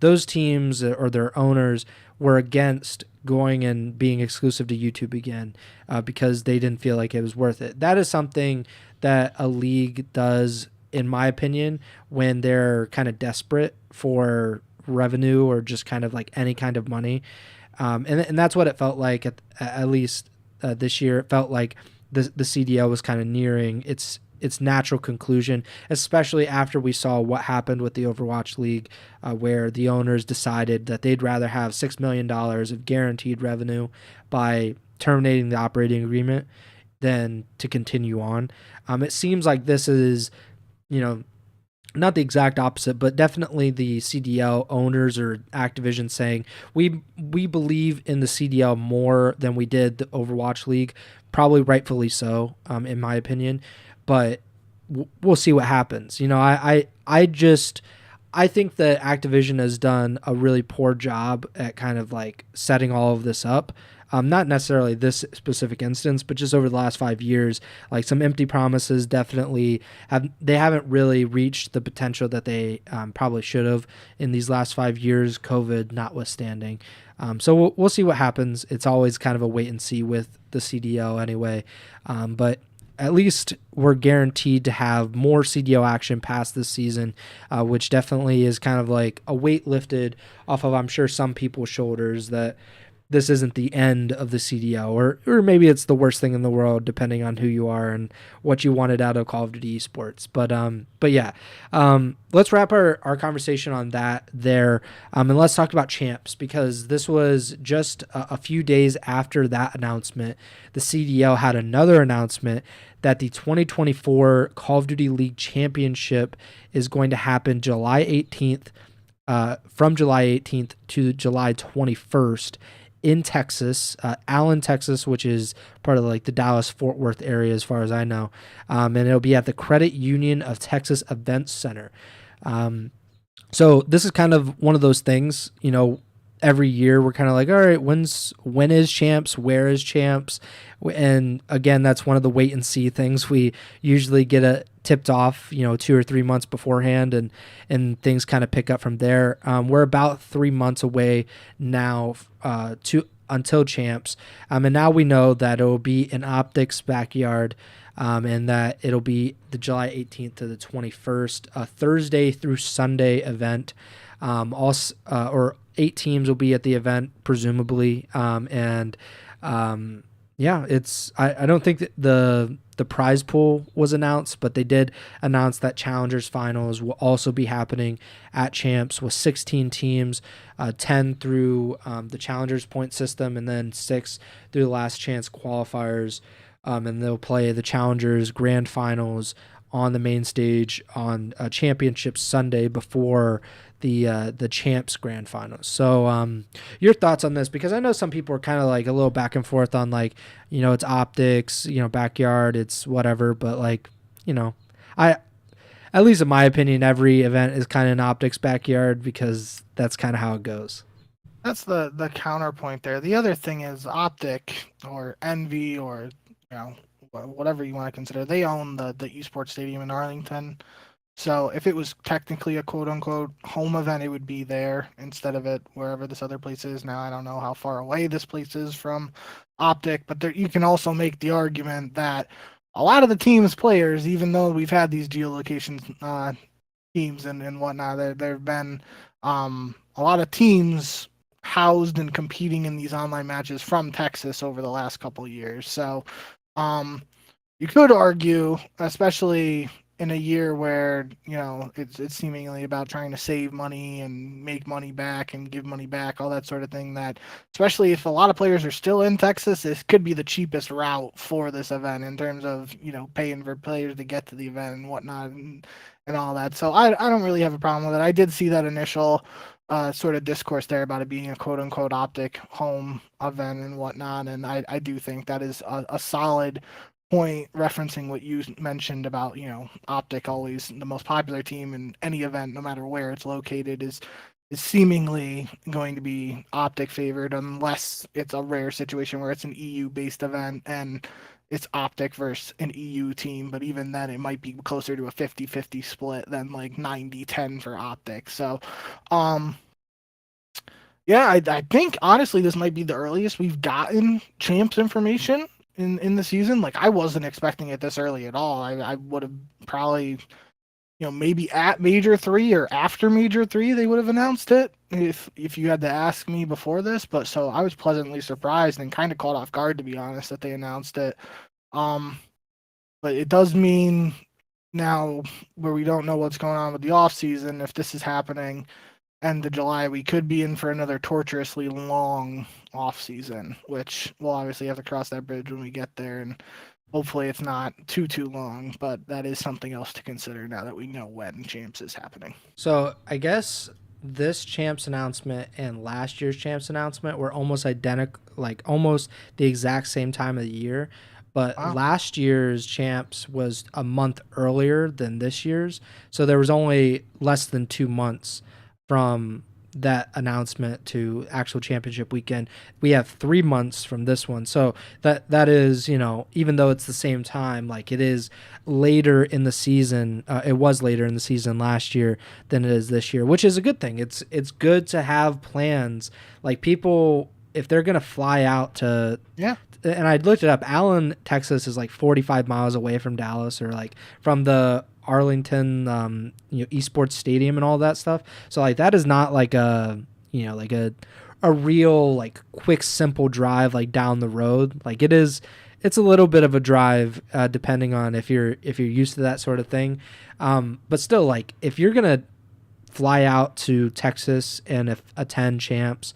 Those teams or their owners were against going and being exclusive to YouTube again because they didn't feel like it was worth it. That is something that a league does, in my opinion, when they're kind of desperate for revenue or just kind of like any kind of money. And that's what it felt like at least this year. It felt like the CDL was kind of nearing its natural conclusion, especially after we saw what happened with the Overwatch League, where the owners decided that they'd rather have $6 million of guaranteed revenue by terminating the operating agreement than to continue on. It seems like this is, you know, not the exact opposite, but definitely the CDL owners or Activision saying we believe in the CDL more than we did the Overwatch League, probably rightfully so, in my opinion. But we'll see what happens. I think that Activision has done a really poor job at kind of like setting all of this up. Not necessarily this specific instance, but just over the last 5 years, like some empty promises definitely haven't really reached the potential that they probably should have in these last 5 years, COVID notwithstanding. So we'll see what happens. It's always kind of a wait and see with the CDO anyway. But at least we're guaranteed to have more CDO action past this season, which definitely is kind of like a weight lifted off of, I'm sure, some people's shoulders that this isn't the end of the CDO, or maybe it's the worst thing in the world, depending on who you are and what you wanted out of Call of Duty esports. But yeah, let's wrap our conversation on that there, and let's talk about champs, because this was just a few days after that announcement. The CDL had another announcement that the 2024 Call of Duty League Championship is going to happen July 18th, from July 18th to July 21st. In Texas, Allen, Texas, which is part of like the Dallas-Fort Worth area as far as I know. And it'll be at the Credit Union of Texas Events Center. So this is kind of one of those things, every year we're kind of like, all right, when is champs? Where is champs? And again, that's one of the wait and see things. We usually get tipped off, 2 or 3 months beforehand, and things kind of pick up from there. We're about 3 months away now until champs. And now we know that it will be in Optics backyard, and that it'll be the July 18th to the 21st, a Thursday through Sunday event. Or 8 teams will be at the event, presumably. Yeah, I don't think that the prize pool was announced, but they did announce that Challengers Finals will also be happening at Champs with 16 teams, 10 through the Challengers point system, and then 6 through the Last Chance qualifiers. And they'll play the Challengers Grand Finals on the main stage on Championship Sunday before the Champs Grand Finals. So your thoughts on this? Because I know some people are kind of like a little back and forth on like, it's optics, backyard, it's whatever. But like, at least in my opinion, every event is kind of an optics backyard because that's kind of how it goes. That's the counterpoint there. The other thing is Optic or Envy or whatever you want to consider. They own the esports stadium in Arlington. So if it was technically a quote unquote home event, it would be there instead of it wherever this other place is. Now I don't know how far away this place is from Optic, but you can also make the argument that a lot of the team's players, even though we've had these geolocation teams and whatnot, there have been a lot of teams housed and competing in these online matches from Texas over the last couple of years. So you could argue, especially in a year where it's seemingly about trying to save money and make money back and give money back, all that sort of thing, that especially if a lot of players are still in Texas, this could be the cheapest route for this event in terms of paying for players to get to the event and whatnot and all that. So I don't really have a problem with it. I did see that initial sort of discourse there about it being a quote unquote optic home event and whatnot, and I do think that is a solid point, referencing what you mentioned about Optic always the most popular team in any event, no matter where it's located, is seemingly going to be Optic favored, unless it's a rare situation where it's an EU based event and it's Optic versus an EU team. But even then, it might be closer to a 50-50 split than like 90-10 for Optic. So Yeah, I think honestly this might be the earliest we've gotten champs information in the season. Like I wasn't expecting it this early at all. I would have probably maybe at Major 3 or after Major 3 they would have announced it if you had to ask me before this. But so I was pleasantly surprised and kind of caught off guard, to be honest, that they announced it. Um, but it does mean now where we don't know what's going on with the off season, if this is happening end of July, we could be in for another torturously long off season, which we'll obviously have to cross that bridge when we get there, and hopefully it's not too long. But that is something else to consider now that we know when Champs is happening. So I guess this Champs announcement and last year's Champs announcement were almost identical, like almost the exact same time of the year. But Wow. last year's Champs was a month earlier than this year's. So there was only less than 2 months from that announcement to actual championship weekend. We have 3 months from this one. So that is, even though it's the same time, like it is later in the season. It was later in the season last year than it is this year, which is a good thing. It's good to have plans. Like people, if they're gonna fly out to, Yeah. and I looked it up. Allen, Texas is like 45 miles away from Dallas, or like from the Arlington, esports stadium and all that stuff. So like that is not like like a real like quick simple drive like down the road. Like it's a little bit of a drive depending on if you're used to that sort of thing. But still, like if you're gonna fly out to Texas and attend champs,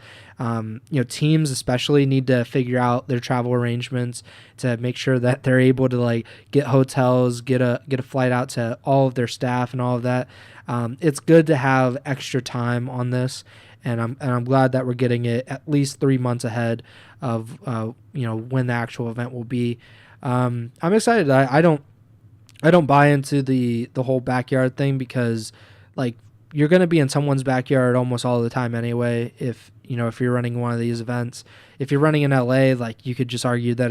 teams especially need to figure out their travel arrangements to make sure that they're able to like get hotels, get a flight out to all of their staff and all of that. It's good to have extra time on this, and I'm glad that we're getting it at least 3 months ahead of when the actual event will be. I'm excited. I don't buy into the whole backyard thing because like you're going to be in someone's backyard almost all the time anyway. If you're running one of these events, if you're running in LA, like you could just argue that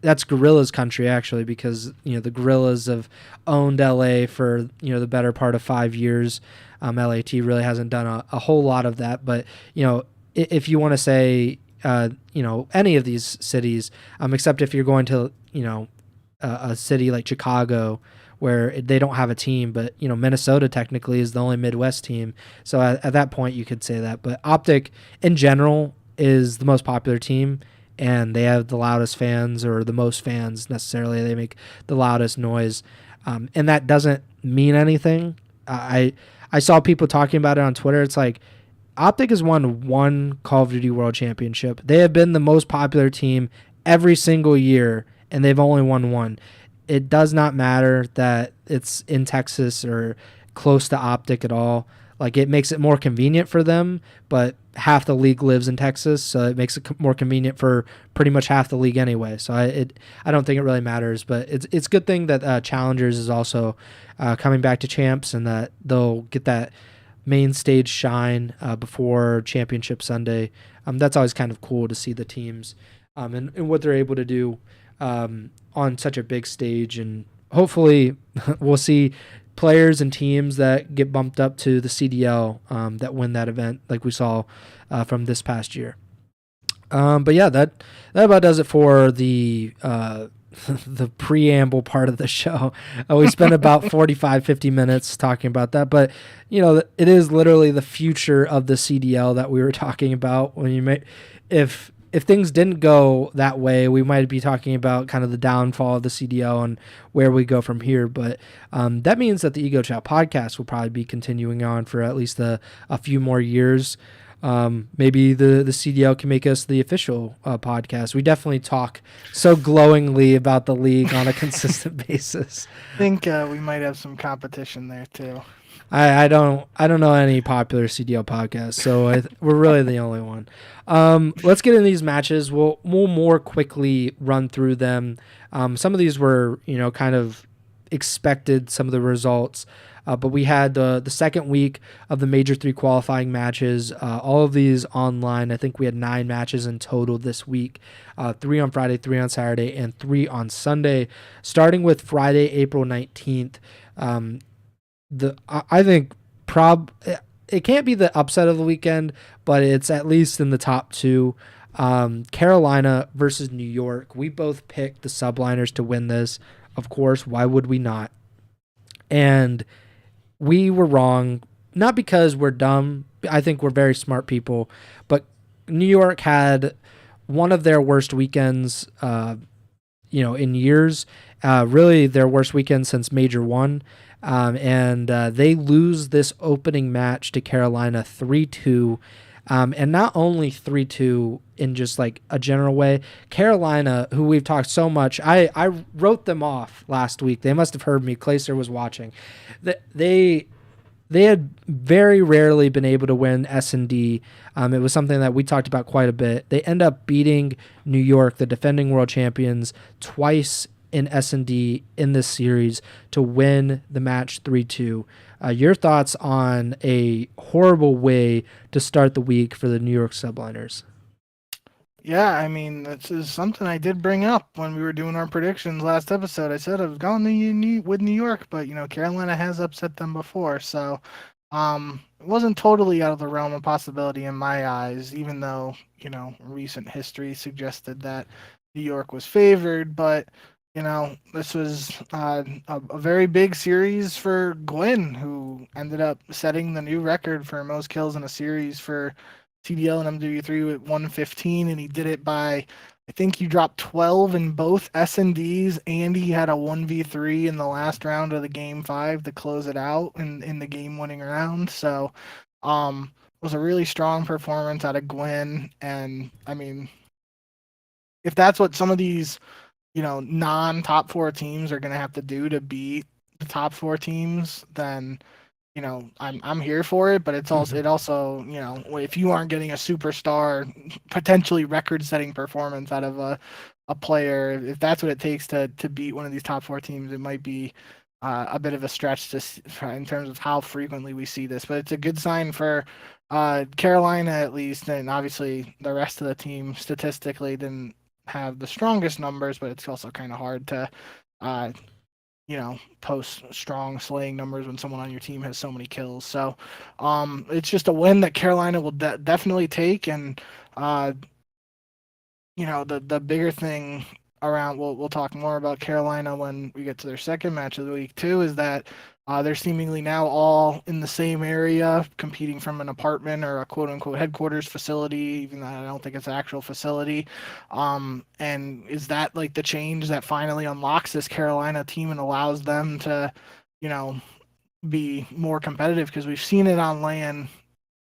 that's Gorilla's country actually, because the Gorillas have owned LA for the better part of 5 years. LAT really hasn't done a whole lot of that, but if you want to say any of these cities, except if you're going to a city like Chicago where they don't have a team, but Minnesota technically is the only Midwest team. So at that point you could say that. But Optic in general is the most popular team, and they have the loudest fans, or the most fans necessarily. They make the loudest noise, and that doesn't mean anything. I saw people talking about it on Twitter. It's like Optic has won one Call of Duty World Championship. They have been the most popular team every single year, and they've only won one. It does not matter that it's in Texas or close to Optic at all. Like it makes it more convenient for them, but half the league lives in Texas, so it makes it more convenient for pretty much half the league anyway. So I don't think it really matters, but it's a good thing that Challengers is also coming back to champs, and that they'll get that main stage shine before Championship Sunday. That's always kind of cool to see the teams and what they're able to do on such a big stage, and hopefully we'll see players and teams that get bumped up to the CDL that win that event, like we saw from this past year. But yeah, that about does it for the the preamble part of the show. We spent about 45-50 minutes talking about that, but it is literally the future of the CDL that we were talking about. If things didn't go that way, we might be talking about kind of the downfall of the CDL and where we go from here. But that means that the Ego Chall Podcast will probably be continuing on for at least a few more years. Maybe the CDL can make us the official podcast. We definitely talk so glowingly about the league on a consistent basis. I think we might have some competition there too. I don't know any popular CDL podcasts, so we're really the only one. Let's get into these matches. We'll more quickly run through them. Some of these were kind of expected, some of the results, but we had the second week of the Major 3 qualifying matches. All of these online. I think we had 9 matches in total this week. 3 on Friday, 3 on Saturday, and 3 on Sunday. Starting with Friday, April 19th. I think it can't be the upset of the weekend, but it's at least in the top two. Carolina versus New York. We both picked the Subliners to win this. Of course, why would we not? And we were wrong, not because we're dumb. I think we're very smart people, but New York had one of their worst weekends, in years. Really, their worst weekend since Major 1. And they lose this opening match to Carolina 3-2. And not only 3-2 in just like a general way, Carolina, who we've talked so much, I wrote them off last week. They must have heard me. Clayster was watching. They had very rarely been able to win S&D. It was something that we talked about quite a bit. They end up beating New York, the defending world champions, twice in S&D in this series to win the match 3-2. Your thoughts on a horrible way to start the week for the New York Subliners? Yeah, I mean, this is something I did bring up when we were doing our predictions last episode. I said I was going with New York, but Carolina has upset them before, so it wasn't totally out of the realm of possibility in my eyes, even though recent history suggested that New York was favored. But this was a very big series for Gwen, who ended up setting the new record for most kills in a series for CDL and MW3 with 115, and he did it by, I think he dropped 12 in both S&Ds, and he had a 1v3 in the last round of the game 5 to close it out in the game-winning round. So it was a really strong performance out of Gwen, and I mean, if that's what some of these non-top 4 teams are going to have to do to beat the top 4 teams, then I'm here for it. But it's also if you aren't getting a superstar, potentially record-setting performance out of a player, if that's what it takes to beat one of these top 4 teams, it might be a bit of a stretch in terms of how frequently we see this. But it's a good sign for Carolina at least, and obviously the rest of the team statistically didn't have the strongest numbers, but it's also kind of hard to post strong slaying numbers when someone on your team has so many kills. So it's just a win that Carolina will definitely take. And the bigger thing around, we'll talk more about Carolina when we get to their second match of the week too, is that they're seemingly now all in the same area, competing from an apartment or a quote-unquote headquarters facility, even though I don't think it's an actual facility. And is that like the change that finally unlocks this Carolina team and allows them to, be more competitive? Because we've seen it on LAN,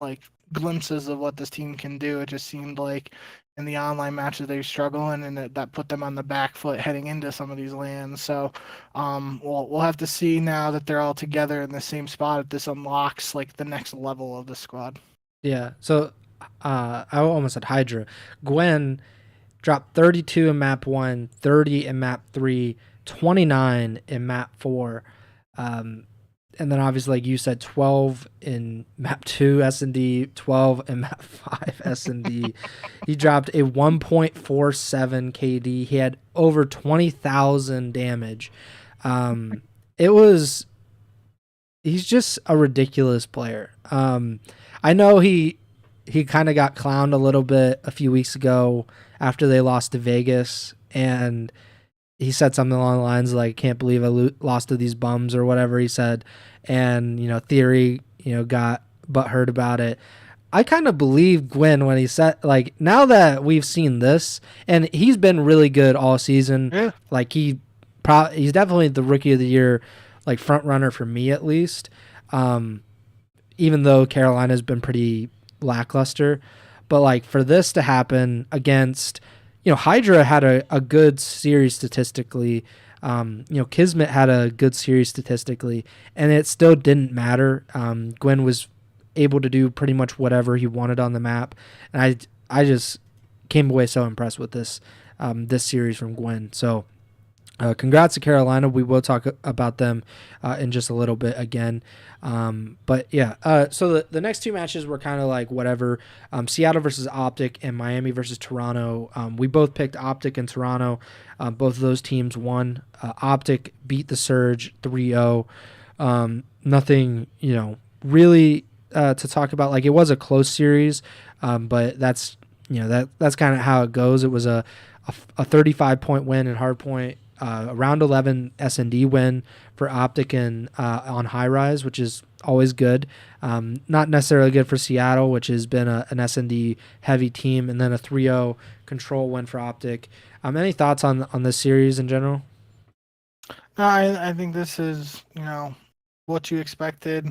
like glimpses of what this team can do. It just seemed like in the online matches they struggle, and that put them on the back foot heading into some of these lands. So we'll have to see now that they're all together in the same spot if this unlocks like the next level of the squad. Yeah. So I almost said Hydra. Gwen dropped 32 in map 1, 30 in map 3, 29 in map 4. And then obviously, like you said, 12 in map 2 S&D, 12 in map 5 S&D. He dropped a 1.47 KD. He had over 20,000 damage. He's just a ridiculous player. I know he kind of got clowned a little bit a few weeks ago after they lost to Vegas, and he said something along the lines like, "Can't believe I lost to these bums," or whatever he said. And, Theory, got butthurt about it. I kind of believe Gwen when he said, like, now that we've seen this, and he's been really good all season. Yeah. Like, he's definitely the rookie of the year, like, front runner for me at least. Even though Carolina's been pretty lackluster. But, like, for this to happen against, Hydra had a good series statistically. Kismet had a good series statistically, and it still didn't matter. Gwen was able to do pretty much whatever he wanted on the map, and I just came away so impressed with this series from Gwen. So congrats to Carolina. We will talk about them in just a little bit again. But yeah, so the next two matches were kind of like whatever. Seattle versus Optic and Miami versus Toronto. We both picked Optic and Toronto. Both of those teams won. Optic beat the Surge 3-0. Nothing, really to talk about. Like, it was a close series, but that's that's kind of how it goes. It was a 35-point win in hardpoint, a round 11 S&D win for Optic and on high rise, which is always good. Not necessarily good for Seattle, which has been an S&D heavy team, and then a 3-0 control win for Optic. Any thoughts on this series in general? No, I think this is, what you expected.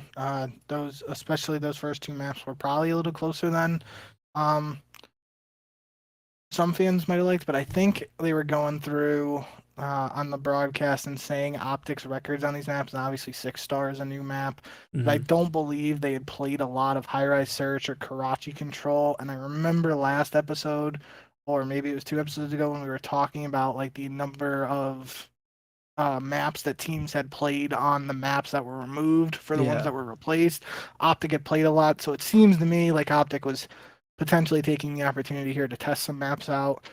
Especially those first two maps, were probably a little closer than um, some fans might have liked, but I think they were going through on the broadcast and saying Optics records on these maps, and obviously 6-star is a new map. But I don't believe they had played a lot of high rise search or Karachi control. And I remember last episode, or maybe it was 2 episodes ago, when we were talking about like the number of maps that teams had played on the maps that were removed for the ones that were replaced. Optic had played a lot, so it seems to me like Optic was potentially taking the opportunity here to test some maps out.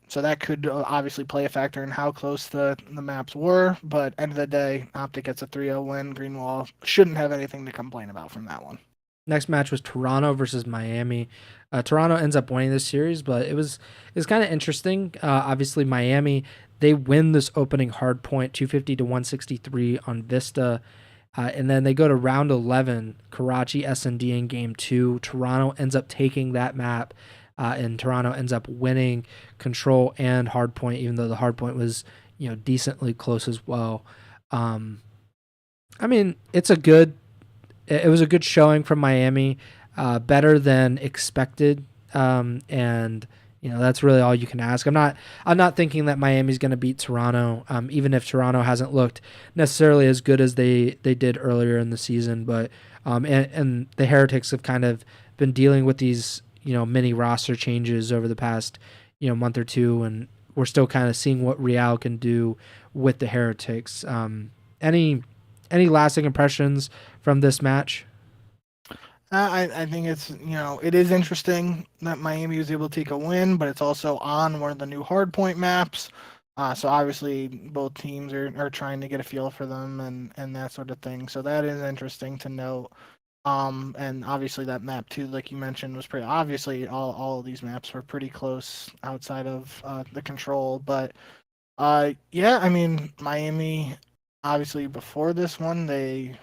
So that could obviously play a factor in how close the maps were, but end of the day, Optic gets a 3-0 win. Greenwall shouldn't have anything to complain about from that one. Next match was Toronto versus Miami. Toronto ends up winning this series, but it was kind of interesting. Obviously, Miami, they win this opening hard point, 250 to 163 on Vista. And then they go to round 11, Karachi S&D in game 2. Toronto ends up taking that map, and Toronto ends up winning control and hard point, even though the hard point was decently close as well. I mean, it was a good showing from Miami, better than expected, and that's really all you can ask. I'm not thinking that Miami's going to beat Toronto, even if Toronto hasn't looked necessarily as good as they did earlier in the season. But and the Heretics have kind of been dealing with these mini roster changes over the past month or two, and we're still kind of seeing what Real can do with the Heretics. Any lasting impressions from this match? I think it's, it is interesting that Miami was able to take a win, but it's also on one of the new hardpoint maps. So obviously both teams are trying to get a feel for them and that sort of thing. So that is interesting to note. And obviously that map too, like you mentioned, was pretty obviously all of these maps were pretty close outside of the control. But yeah, I mean, Miami obviously before this one they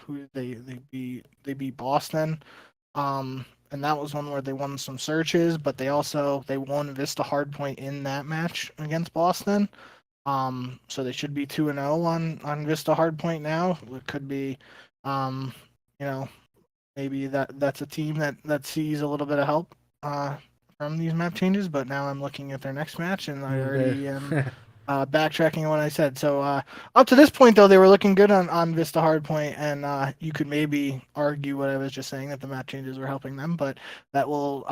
beat Boston. And that was one where they won some searches, but they won Vista Hardpoint in that match against Boston. So they should be 2-0 on Vista Hardpoint now. It could be, maybe that's a team that sees a little bit of help from these map changes. But now I'm looking at their next match, and I already am backtracking on what I said. So up to this point, though, they were looking good on Vista Hardpoint, and you could maybe argue what I was just saying, that the map changes were helping them. But that will,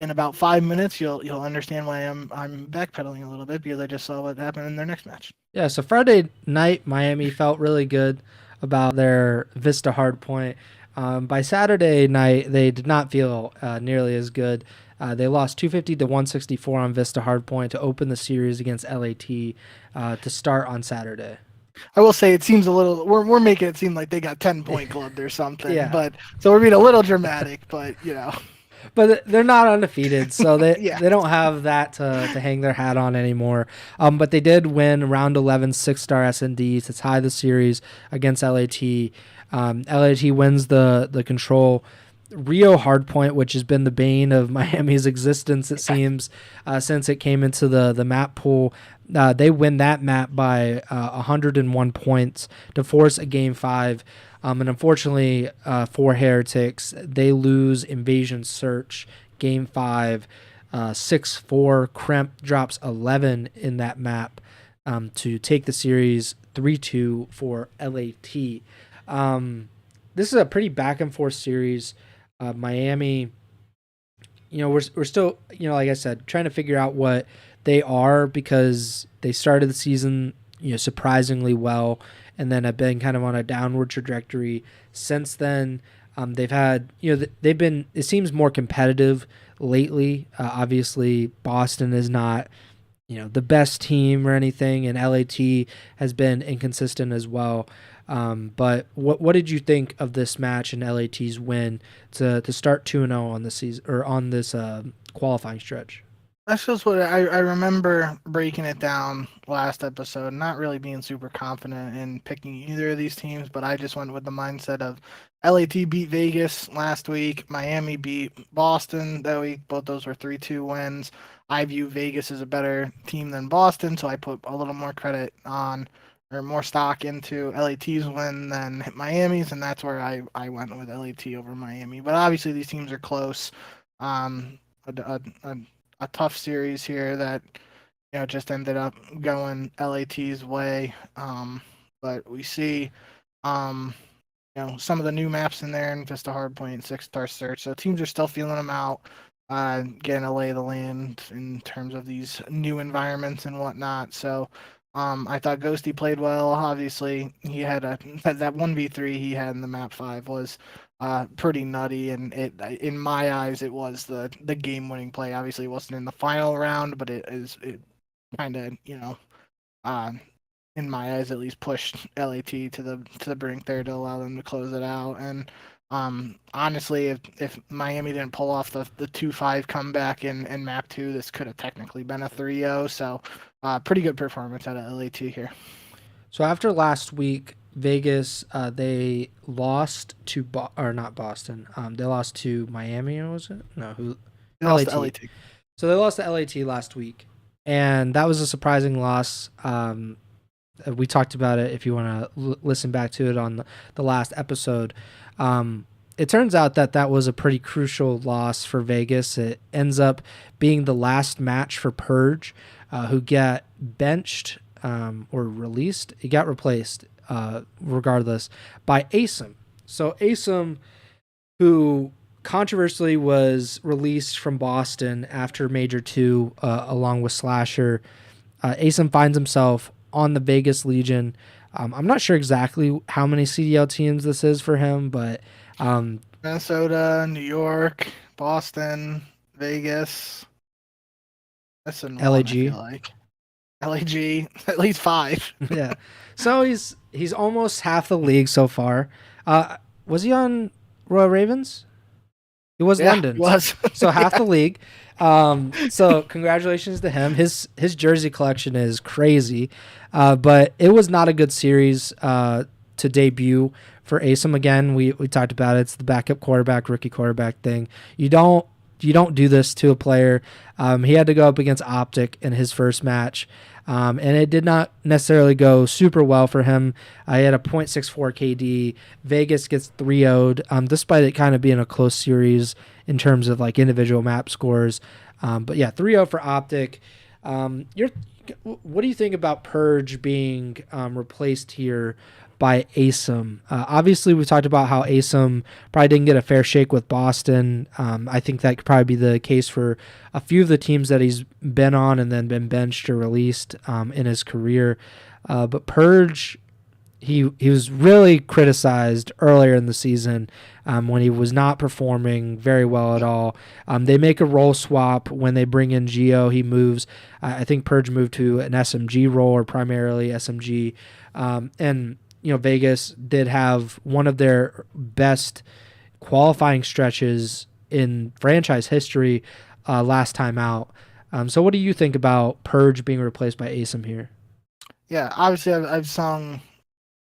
in about 5 minutes, you'll understand why I'm backpedaling a little bit, because I just saw what happened in their next match. Yeah, so Friday night, Miami felt really good about their Vista Hardpoint. By Saturday night, they did not feel nearly as good. They lost 250 to 164 on Vista Hardpoint to open the series against LAT to start on Saturday. I will say it seems a little, we're making it seem like they got 10-point clubbed or something. Yeah. But so we're being a little dramatic, but But they're not undefeated, so they don't have that to hang their hat on anymore. But they did win round 11 6-star S&D to tie the series against LAT. LAT wins the control. Rio Hardpoint, which has been the bane of Miami's existence, it seems, since it came into the map pool. They win that map by 101 points to force a Game 5. And unfortunately for Heretics, they lose Invasion Search Game 5, 6-4. Kremp drops 11 in that map to take the series 3-2 for LAT. This is a pretty back and forth series. Miami, we're still, like I said, trying to figure out what they are, because they started the season, surprisingly well, and then have been kind of on a downward trajectory since then. They've had, they've been, it seems more competitive lately. Obviously, Boston is not the best team or anything, and LAT has been inconsistent as well. But what did you think of this match and LAT's win to start 2-0 on the season or on this qualifying stretch? That's just what I remember breaking it down last episode, not really being super confident in picking either of these teams, but I just went with the mindset of LAT beat Vegas last week, Miami beat Boston that week. Both those were 3-2 wins. I view Vegas as a better team than Boston, so I put a little more credit on or more stock into LAT's win than Miami's, and that's where I went with LAT over Miami. But obviously, these teams are close. A tough series here that just ended up going LAT's way. But we see some of the new maps in there and just a hard point 6-star search. So teams are still feeling them out, getting a lay of the land in terms of these new environments and whatnot. So I thought Ghosty played well. Obviously, he had that 1v3 he had in the map 5 was pretty nutty, and in my eyes it was the game winning play. Obviously, it wasn't in the final round, but it kind of uh, in my eyes at least pushed LAT to the brink there to allow them to close it out. And honestly, if Miami didn't pull off the 2-5 comeback in map 2, this could have technically been a 3-0. So pretty good performance out of LAT here. So after last week, Vegas, they lost to or not Boston. They lost to Miami, or was it? No, who? They lost to LAT. So they lost to LAT last week, and that was a surprising loss. We talked about it if you want to listen back to it on the last episode. It turns out that was a pretty crucial loss for Vegas. It ends up being the last match for Purge, who got benched or released. He got replaced, regardless, by ASIM. So ASIM, who controversially was released from Boston after Major 2, along with Slasher, ASIM finds himself on the Vegas Legion. I'm not sure exactly how many CDL teams this is for him, but Minnesota, New York, Boston, Vegas. That's an LAG. one, I feel like. LAG, at least 5. Yeah. So he's almost half the league so far. Was he on Royal Ravens? He was London. He was. So half the league. So congratulations to him. His jersey collection is crazy. But it was not a good series to debut for ASIM. Again, we talked about it. It's the backup quarterback, rookie quarterback thing. You don't do this to a player. He had to go up against Optic in his first match. And it did not necessarily go super well for him. He had a .64 KD. Vegas gets 3-0'd, despite it kind of being a close series in terms of like individual map scores. But yeah, 3-0 for Optic. What do you think about Purge being replaced here by ASIM? Obviously, we talked about how ASIM probably didn't get a fair shake with Boston. I think that could probably be the case for a few of the teams that he's been on and then been benched or released in his career. But Purge, he was really criticized earlier in the season when he was not performing very well at all. They make a role swap when they bring in Geo. He moves. I think Purge moved to an SMG role, or primarily SMG. And Vegas did have one of their best qualifying stretches in franchise history last time out. So what do you think about Purge being replaced by ASIM here? Yeah, obviously I've sung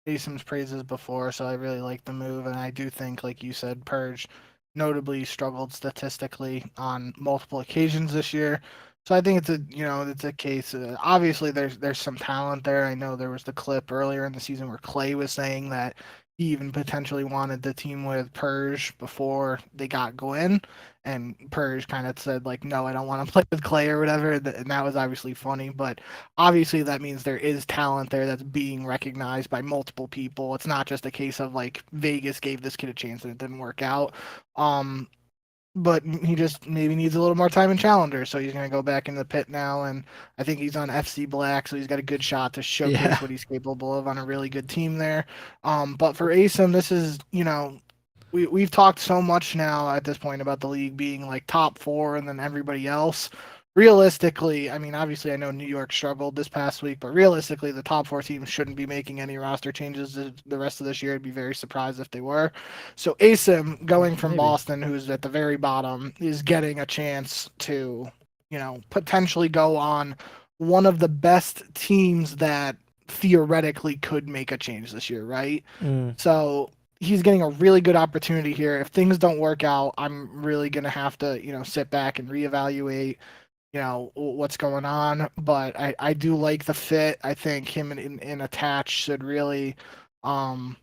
ASIM's praises before, so I really like the move, and I do think, like you said, Purge notably struggled statistically on multiple occasions this year. So I think it's a case. Obviously, there's some talent there. I know there was the clip earlier in the season where Clay was saying that he even potentially wanted the team with Purge before they got Gwen, and Purge kind of said like, no, I don't want to play with Clay or whatever, and that was obviously funny. But obviously, that means there is talent there that's being recognized by multiple people. It's not just a case of like Vegas gave this kid a chance and it didn't work out. But he just maybe needs a little more time in Challenger, so he's going to go back in the pit now, and I think he's on FC Black, so he's got a good shot to showcase what he's capable of on a really good team there. But for ASIM, this is, we've talked so much now at this point about the league being like top 4 and then everybody else. realistically, I mean, obviously, I know New York struggled this past week, but realistically, the top four teams shouldn't be making any roster changes the rest of this year. I'd be very surprised if they were. So Asim going from Maybe. Boston, who's at the very bottom, is getting a chance to, potentially go on one of the best teams that theoretically could make a change this year, right? Mm. So he's getting a really good opportunity here. If things don't work out, I'm really gonna have to, sit back and reevaluate, what's going on. But I do like the fit. I think him and Attach should really um,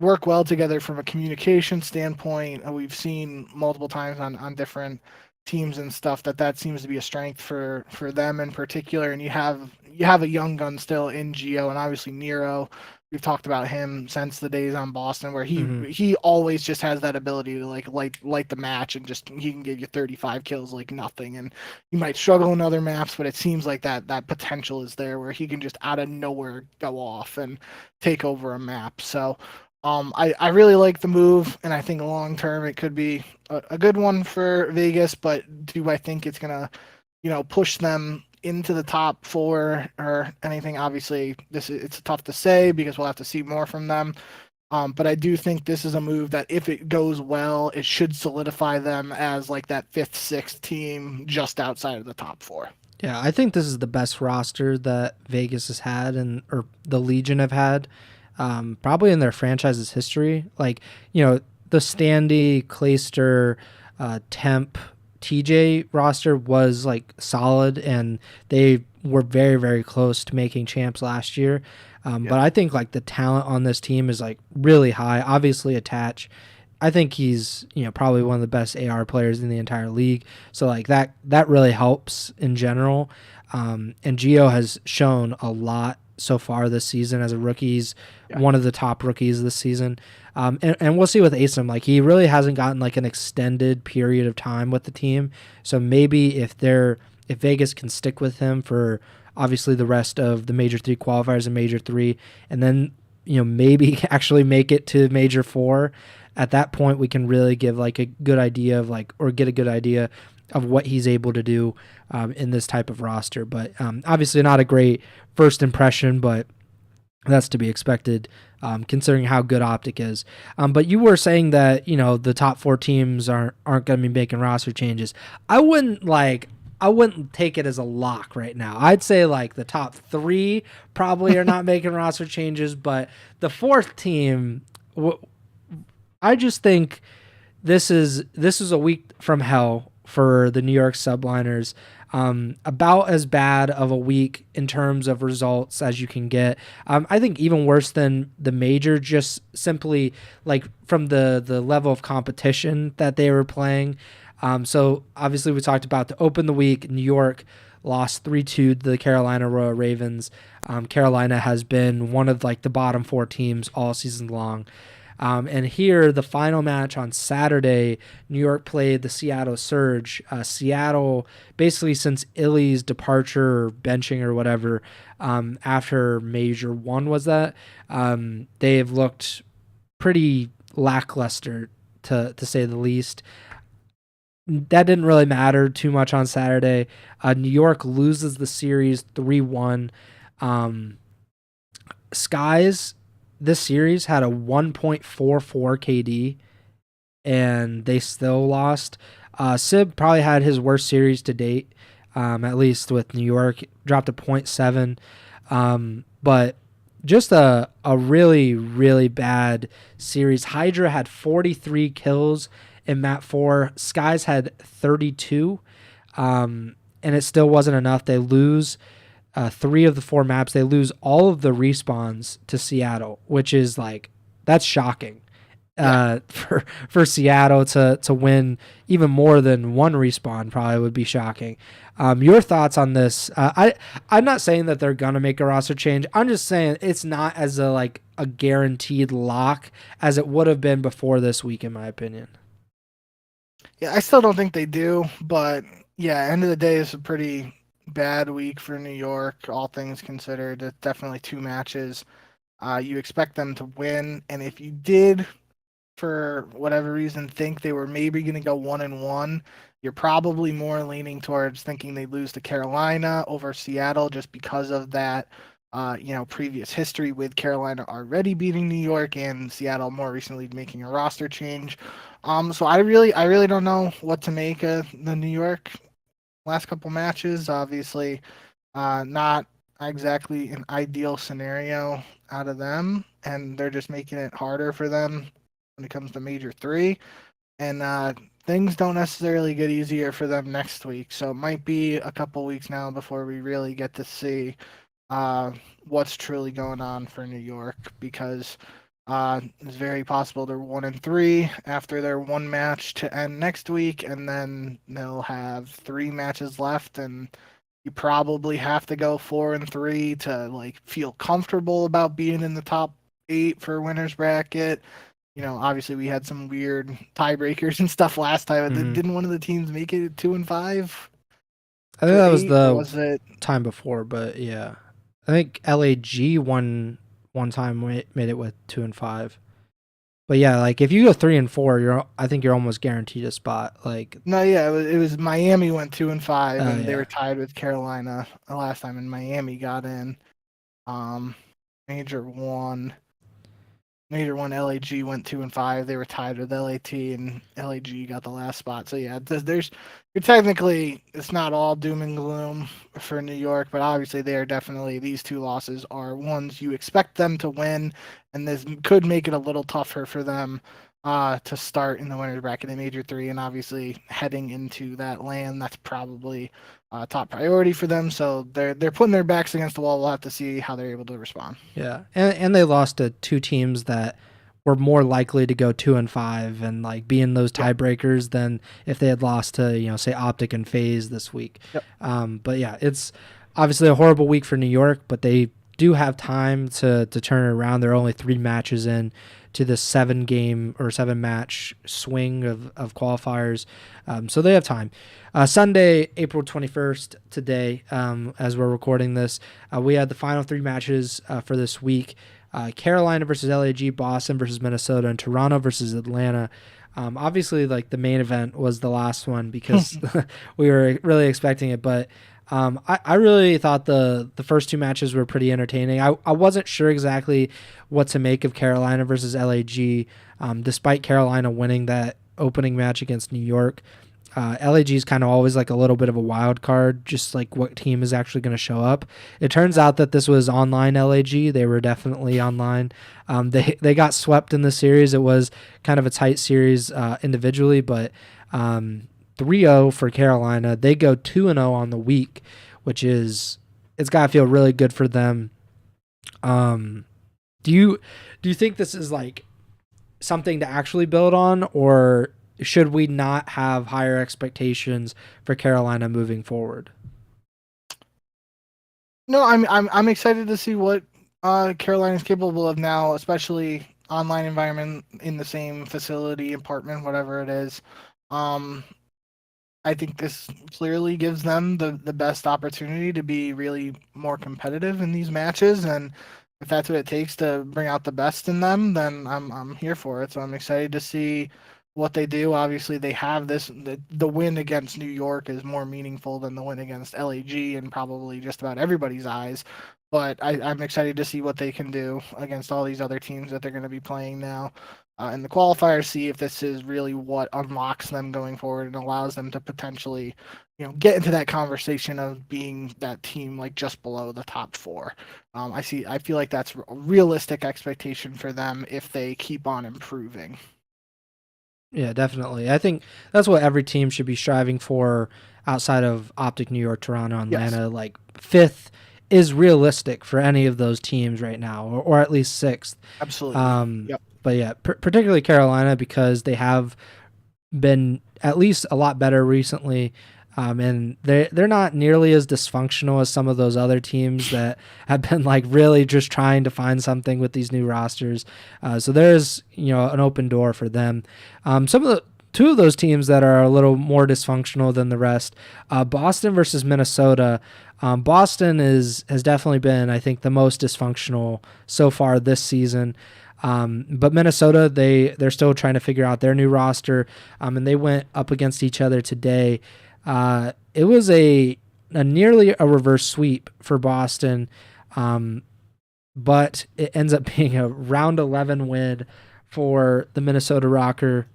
work well together from a communication standpoint. We've seen multiple times on different teams and stuff that seems to be a strength for them in particular. And you have a young gun still in Geo, and obviously Nero. We've talked about him since the days on Boston, where he Mm-hmm. he always just has that ability to like light the match, and just he can give you 35 kills like nothing. And he might struggle in other maps, but it seems like that potential is there, where he can just out of nowhere go off and take over a map. So I really like the move, and I think long term it could be a good one for Vegas. But do I think it's gonna, push them into the top four or anything? Obviously, it's tough to say because we'll have to see more from them. But I do think this is a move that if it goes well, it should solidify them as like that fifth, sixth team just outside of the top four. Yeah, I think this is the best roster that Vegas has had, and or the Legion have had, probably in their franchise's history. Like, the Standy, Clayster, Temp, TJ roster was like solid, and they were very, very close to making champs last year. Yeah. But I think like the talent on this team is like really high. Obviously, Attach. I think he's probably one of the best AR players in the entire league. So like that really helps in general. And Gio has shown a lot so far this season as a rookie. He's one of the top rookies this season. And we'll see with Asim. Like he really hasn't gotten like an extended period of time with the team. So maybe if Vegas can stick with him for obviously the rest of the Major 3 qualifiers and Major 3, and then maybe actually make it to Major 4. At that point, we can really give like a good idea of like, or get a good idea of what he's able to do in this type of roster. But obviously not a great first impression, but that's to be expected considering how good Optic is. But you were saying that the top four teams aren't going to be making roster changes. I wouldn't take it as a lock right now. I'd say like the top three probably are not making roster changes, but the fourth team, I just think this is a week from hell for the New York Subliners. About as bad of a week in terms of results as you can get. I think even worse than the major, just simply like from the level of competition that they were playing. So obviously we talked about to open the week, New York lost 3-2 to the Carolina Royal Ravens. Carolina has been one of like the bottom four teams all season long. And here, the final match on Saturday, New York played the Seattle Surge. Seattle, basically since Illy's departure or benching or whatever, after Major 1 was that, they've looked pretty lackluster, to say the least. That didn't really matter too much on Saturday. New York loses the series 3-1. Skies this series had a 1.44 KD, and they still lost. Sib probably had his worst series to date, at least with New York. Dropped a 0.7. But just a really, really bad series. Hydra had 43 kills in map 4. Skies had 32, and it still wasn't enough. They lose 3 of the 4 maps. They lose all of the respawns to Seattle, which is like, that's shocking. For Seattle to win even more than 1 respawn probably would be shocking. Your thoughts on this? I'm not saying that they're gonna make a roster change. I'm just saying it's not as a guaranteed lock as it would have been before this week, in my opinion. Yeah, I still don't think they do, but yeah, end of the day, it's a pretty bad week for New York, all things considered. It's definitely 2 matches. You expect them to win, and if you did for whatever reason, think they were maybe going to go 1-1, you're probably more leaning towards thinking they lose to Carolina over Seattle just because of that, previous history with Carolina already beating New York and Seattle more recently making a roster change. So I really don't know what to make of the New York last couple matches. Obviously, not exactly an ideal scenario out of them, and they're just making it harder for them when it comes to Major 3. And things don't necessarily get easier for them next week. So it might be a couple weeks now before we really get to see what's truly going on for New York, because it's very possible they're 1-3 after their one match to end next week, and then they'll have 3 matches left, and you probably have to go 4-3 to like feel comfortable about being in the top 8 for winners bracket. Obviously we had some weird tiebreakers and stuff last time. Mhm. Didn't one of the teams make it 2-5? I think that was 8, or the was it time before, but yeah, I think LAG won one time, made it with 2-5. But yeah, like if you go 3-4, I think you're almost guaranteed a spot. Like No, yeah, it was Miami went 2-5, and they yeah. were tied with Carolina last time, and Miami got in. Major 1. Major 1, LAG went 2-5. They were tied with LAT, and LAG got the last spot. So yeah, you're technically, it's not all doom and gloom for New York, but obviously these 2 losses are ones you expect them to win, and this could make it a little tougher for them to start in the winners bracket in Major 3, and obviously heading into that land, that's probably top priority for them. So they're putting their backs against the wall. We'll have to see how they're able to respond. Yeah, and they lost to 2 teams that were more likely to go 2-5 and like be in those tiebreakers than if they had lost to say Optic and FAZE this week. Yep. But yeah, it's obviously a horrible week for New York, but they do have time to turn it around. They're only 3 matches in to the 7-game or 7-match swing of qualifiers, so they have time. Sunday, April 21st, today, as we're recording this, we had the final 3 matches for this week. Carolina versus LAG, Boston versus Minnesota, and Toronto versus Atlanta. Obviously, like the main event was the last one because we were really expecting it, but I really thought the first 2 matches were pretty entertaining. I wasn't sure exactly what to make of Carolina versus LAG, despite Carolina winning that opening match against New York. LAG is kind of always like a little bit of a wild card, just like what team is actually going to show up. It turns out that this was online LAG. They were definitely online. They got swept in the series. It was kind of a tight series individually, but 3-0 for Carolina. They go 2-0 on the week, which it's got to feel really good for them. Do you think this is like something to actually build on, or should we not have higher expectations for Carolina moving forward? No, I'm excited to see what Carolina is capable of now, especially online environment in the same facility, apartment, whatever it is. I think this clearly gives them the best opportunity to be really more competitive in these matches, and if that's what it takes to bring out the best in them, then I'm here for it. So I'm excited to see what they do. Obviously, they have the win against New York is more meaningful than the win against LAG in probably just about everybody's eyes. But I'm excited to see what they can do against all these other teams that they're going to be playing now. In the qualifiers, see if this is really what unlocks them going forward and allows them to potentially, get into that conversation of being that team like just below the top 4. I feel like that's a realistic expectation for them if they keep on improving. Yeah, definitely. I think that's what every team should be striving for outside of Optic, New York, Toronto, Atlanta. Yes. Like 5th is realistic for any of those teams right now, or at least 6th. Absolutely. Yep. But yeah, particularly Carolina, because they have been at least a lot better recently. And they're not nearly as dysfunctional as some of those other teams that have been like really just trying to find something with these new rosters. So there's an open door for them. Some of the 2 of those teams that are a little more dysfunctional than the rest, Boston versus Minnesota. Boston has definitely been, I think, the most dysfunctional so far this season. But Minnesota, they're still trying to figure out their new roster, and they went up against each other today. It was a nearly a reverse sweep for Boston, but it ends up being a round 11 win for the Minnesota Rocker.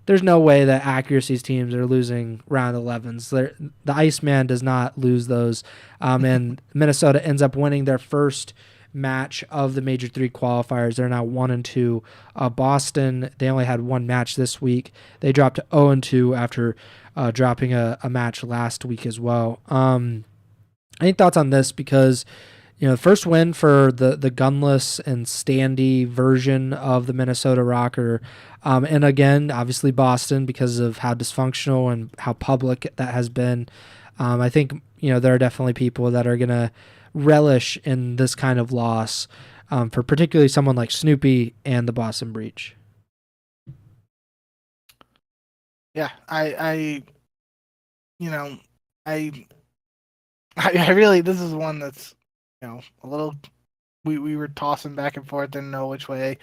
There's no way that accuracies teams are losing round 11s. The Iceman does not lose those, and Minnesota ends up winning their first match of the Major 3 qualifiers. They're now 1-2. Boston, they only had one match this week. They dropped to 0-2 after dropping a match last week as well. Any thoughts on this? Because the first win for the gunless and standy version of the Minnesota Rocker. And again, obviously Boston, because of how dysfunctional and how public that has been. I think, there are definitely people that are going to relish in this kind of loss for particularly someone like Snoopy and the Boston Breach. Yeah, I really, this is one that's, a little, we were tossing back and forth, didn't know which way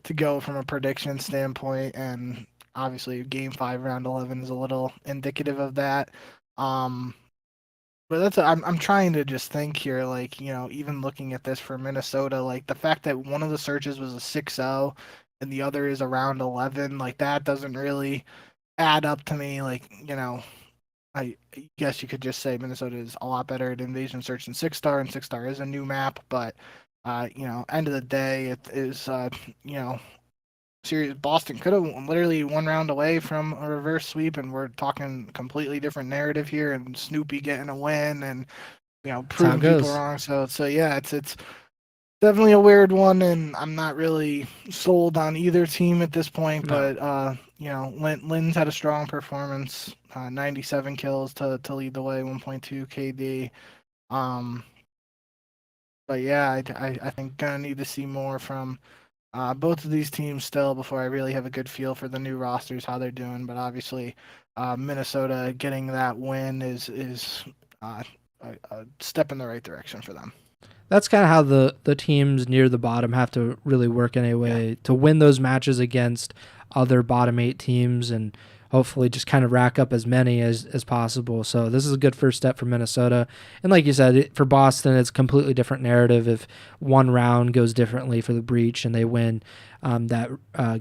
to go from a prediction standpoint, and obviously Game 5, Round 11 is a little indicative of that. But I'm trying to just think here, even looking at this for Minnesota, the fact that one of the searches was a 6-0 and the other is around 11, that doesn't really add up to me. I guess you could just say Minnesota is a lot better at invasion search than 6-star, and 6-star is a new map, but end of the day, it is serious. Boston could have literally one round away from a reverse sweep, and we're talking completely different narrative here, and Snoopy getting a win and proving people wrong. So yeah, it's definitely a weird one, and I'm not really sold on either team at this point. No. But Lynn's had a strong performance, 97 kills to lead the way, 1.2 KD. But yeah, I think gonna need to see more from both of these teams still before I really have a good feel for the new rosters, how they're doing. But obviously, Minnesota getting that win is a step in the right direction for them. That's kind of how the teams near the bottom have to really work anyway, to win those matches against other bottom 8 teams and hopefully just kind of rack up as many as possible. So this is a good first step for Minnesota. And like you said, for Boston, it's a completely different narrative if one round goes differently for the Breach and they win that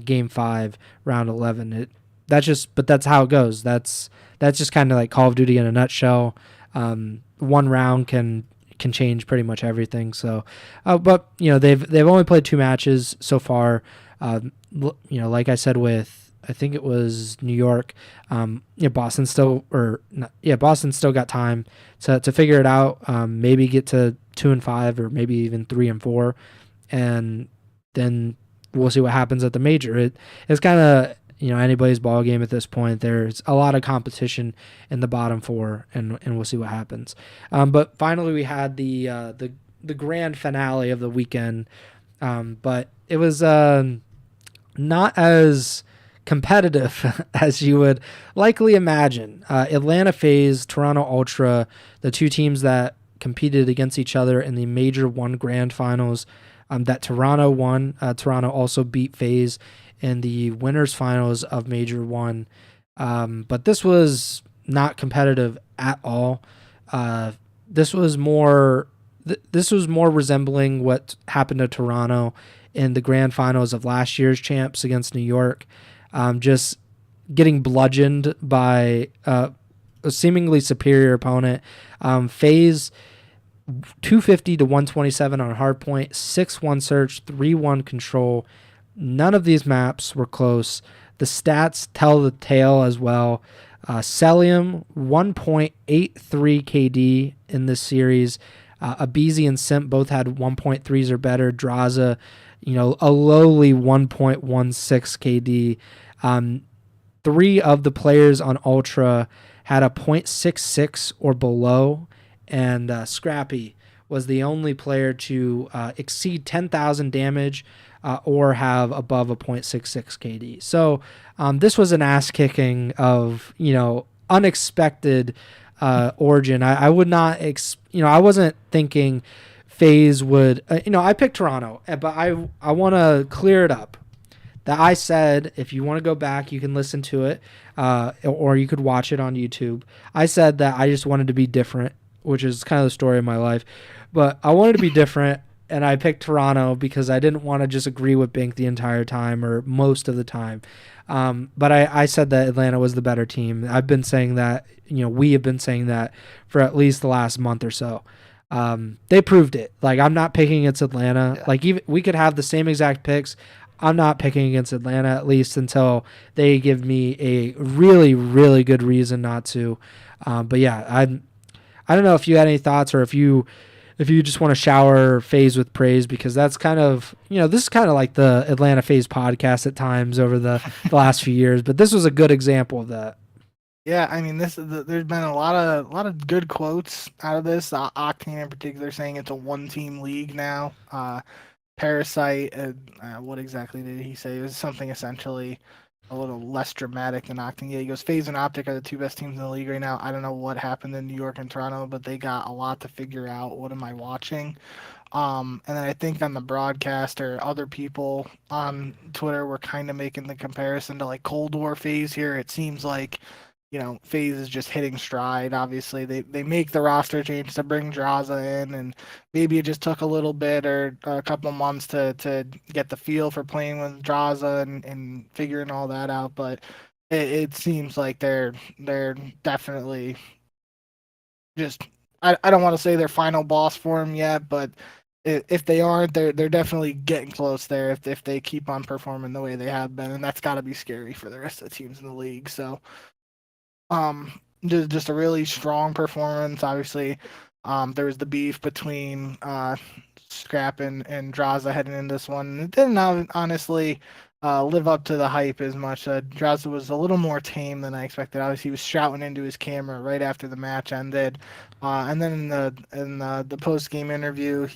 Game 5, Round 11. But that's how it goes. That's just kind of like Call of Duty in a nutshell. One round can change pretty much everything. So, but they've only played 2 matches so far. Like I said with, I think it was New York. Boston still got time to figure it out. Maybe get to 2-5 or maybe even 3-4, and then we'll see what happens at the major. It's kind of anybody's ball game at this point. There's a lot of competition in the bottom 4, and we'll see what happens. But finally, we had the grand finale of the weekend. But it was not as competitive as you would likely imagine. Atlanta FAZE, Toronto Ultra, the 2 teams that competed against each other in the Major 1 Grand Finals, that Toronto won. Toronto also beat FAZE in the winners finals of Major 1. But this was not competitive at all. This was more resembling what happened to Toronto in the grand finals of last year's champs against New York. Just getting bludgeoned by a seemingly superior opponent. FAZE 250 to 127 on hardpoint, 6-1 search, 3-1 control. None of these maps were close. The stats tell the tale as well. Celium 1.83 KD in this series. Abizi and Simp both had 1.3s or better. Draza, a lowly 1.16 KD. 3 of the players on Ultra had a 0.66 or below, and Scrappy was the only player to exceed 10,000 damage or have above a 0.66 KD. So this was an ass-kicking of, unexpected origin. I would not, I wasn't thinking FaZe would, I picked Toronto, but I want to clear it up. That I said, if you want to go back, you can listen to it, or you could watch it on YouTube. I said that I just wanted to be different, which is kind of the story of my life. But I wanted to be different, and I picked Toronto because I didn't want to just agree with Bink the entire time or most of the time. But I said that Atlanta was the better team. I've been saying that, we have been saying that for at least the last month or so. They proved it. Like, I'm not picking against Atlanta. Yeah. Like, even we could have the same exact picks. I'm not picking against Atlanta, at least until they give me a really, really good reason not to. But yeah, I don't know if you had any thoughts, or if you just want to shower FaZe with praise, because that's kind of, this is kind of like the Atlanta FaZe podcast at times over the last few years. But this was a good example of that. Yeah, I mean, there's been a lot of good quotes out of this. Octane in particular saying it's a one-team league now. Parasite, what exactly did he say? It was something essentially a little less dramatic than Octane. Yeah, he goes, FaZe and Optic are the two best teams in the league right now. I don't know what happened in New York and Toronto, but they got a lot to figure out. What am I watching? And then I think on the broadcast or other people on Twitter were kind of making the comparison to like Cold War FaZe here. It seems like, FaZe is just hitting stride. Obviously, they make the roster change to bring Draza in, and maybe it just took a little bit or a couple months to get the feel for playing with Draza and figuring all that out. But it seems like they're definitely just, I don't want to say they're final boss for him yet, but if they aren't, they're definitely getting close there if they keep on performing the way they have been, and that's got to be scary for the rest of the teams in the league. So. Just a really strong performance. Obviously, there was the beef between Scrap and Draza heading into this one. It didn't honestly live up to the hype as much. Draza was a little more tame than I expected. Obviously, he was shouting into his camera right after the match ended. And then in the post game interview,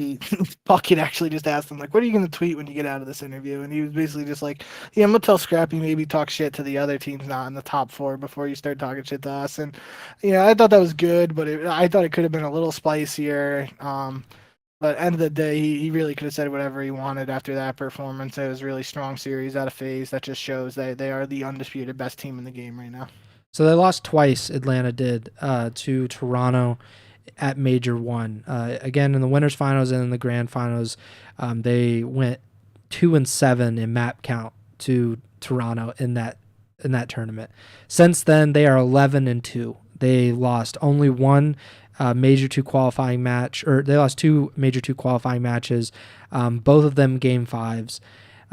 Bucket actually just asked him, like, "What are you going to tweet when you get out of this interview?" And he was basically just like, "Yeah, I'm gonna tell Scrappy maybe talk shit to the other teams not in the top four before you start talking shit to us." And I thought that was good, but I thought it could have been a little spicier. But end of the day, he really could have said whatever he wanted after that performance. It was a really strong series out of FaZe. That just shows that they are the undisputed best team in the game right now. So they lost twice, Atlanta did, to Toronto at Major 1. Again, in the winners finals and in the grand finals, they went 2-7 in map count to Toronto in that tournament. Since then, they are 11-2. They lost only one Major 2 qualifying match, or they lost two Major 2 qualifying matches, both of them game 5s.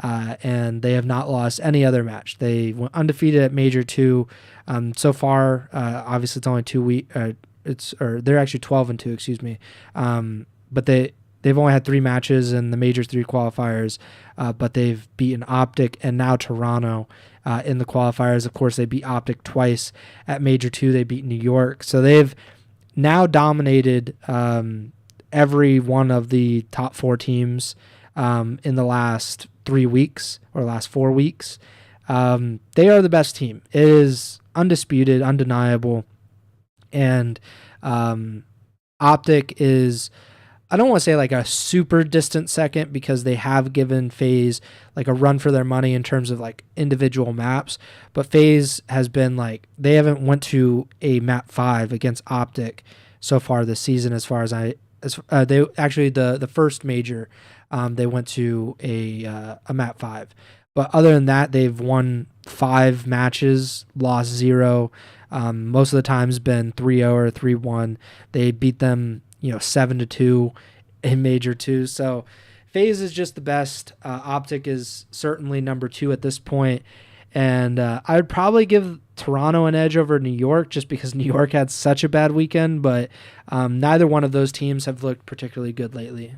And they have not lost any other match. They went undefeated at Major 2 so far. Obviously, it's only 2 weeks. They're actually 12-2. Excuse me. But they've only had 3 matches in the Major 3 qualifiers. But they've beaten Optic and now Toronto in the qualifiers. Of course, they beat Optic twice at Major 2. They beat New York. So they've now dominated every one of the top 4 teams in the last 3 weeks or last 4 weeks. They are the best team. It is undisputed, undeniable. And Optic is, I don't want to say like a super distant second, because they have given FaZe like a run for their money in terms of like individual maps. But FaZe has been like, they haven't went to a map 5 against Optic so far this season, as far as they actually the first major, they went to a map 5. But other than that, they've won 5 matches, lost 0. Most of the times been 3-0 or 3-1. They beat them, 7-2 in Major 2. So FaZe is just the best. Optic is certainly number 2 at this point. And I would probably give Toronto an edge over New York, just because New York had such a bad weekend. But neither one of those teams have looked particularly good lately.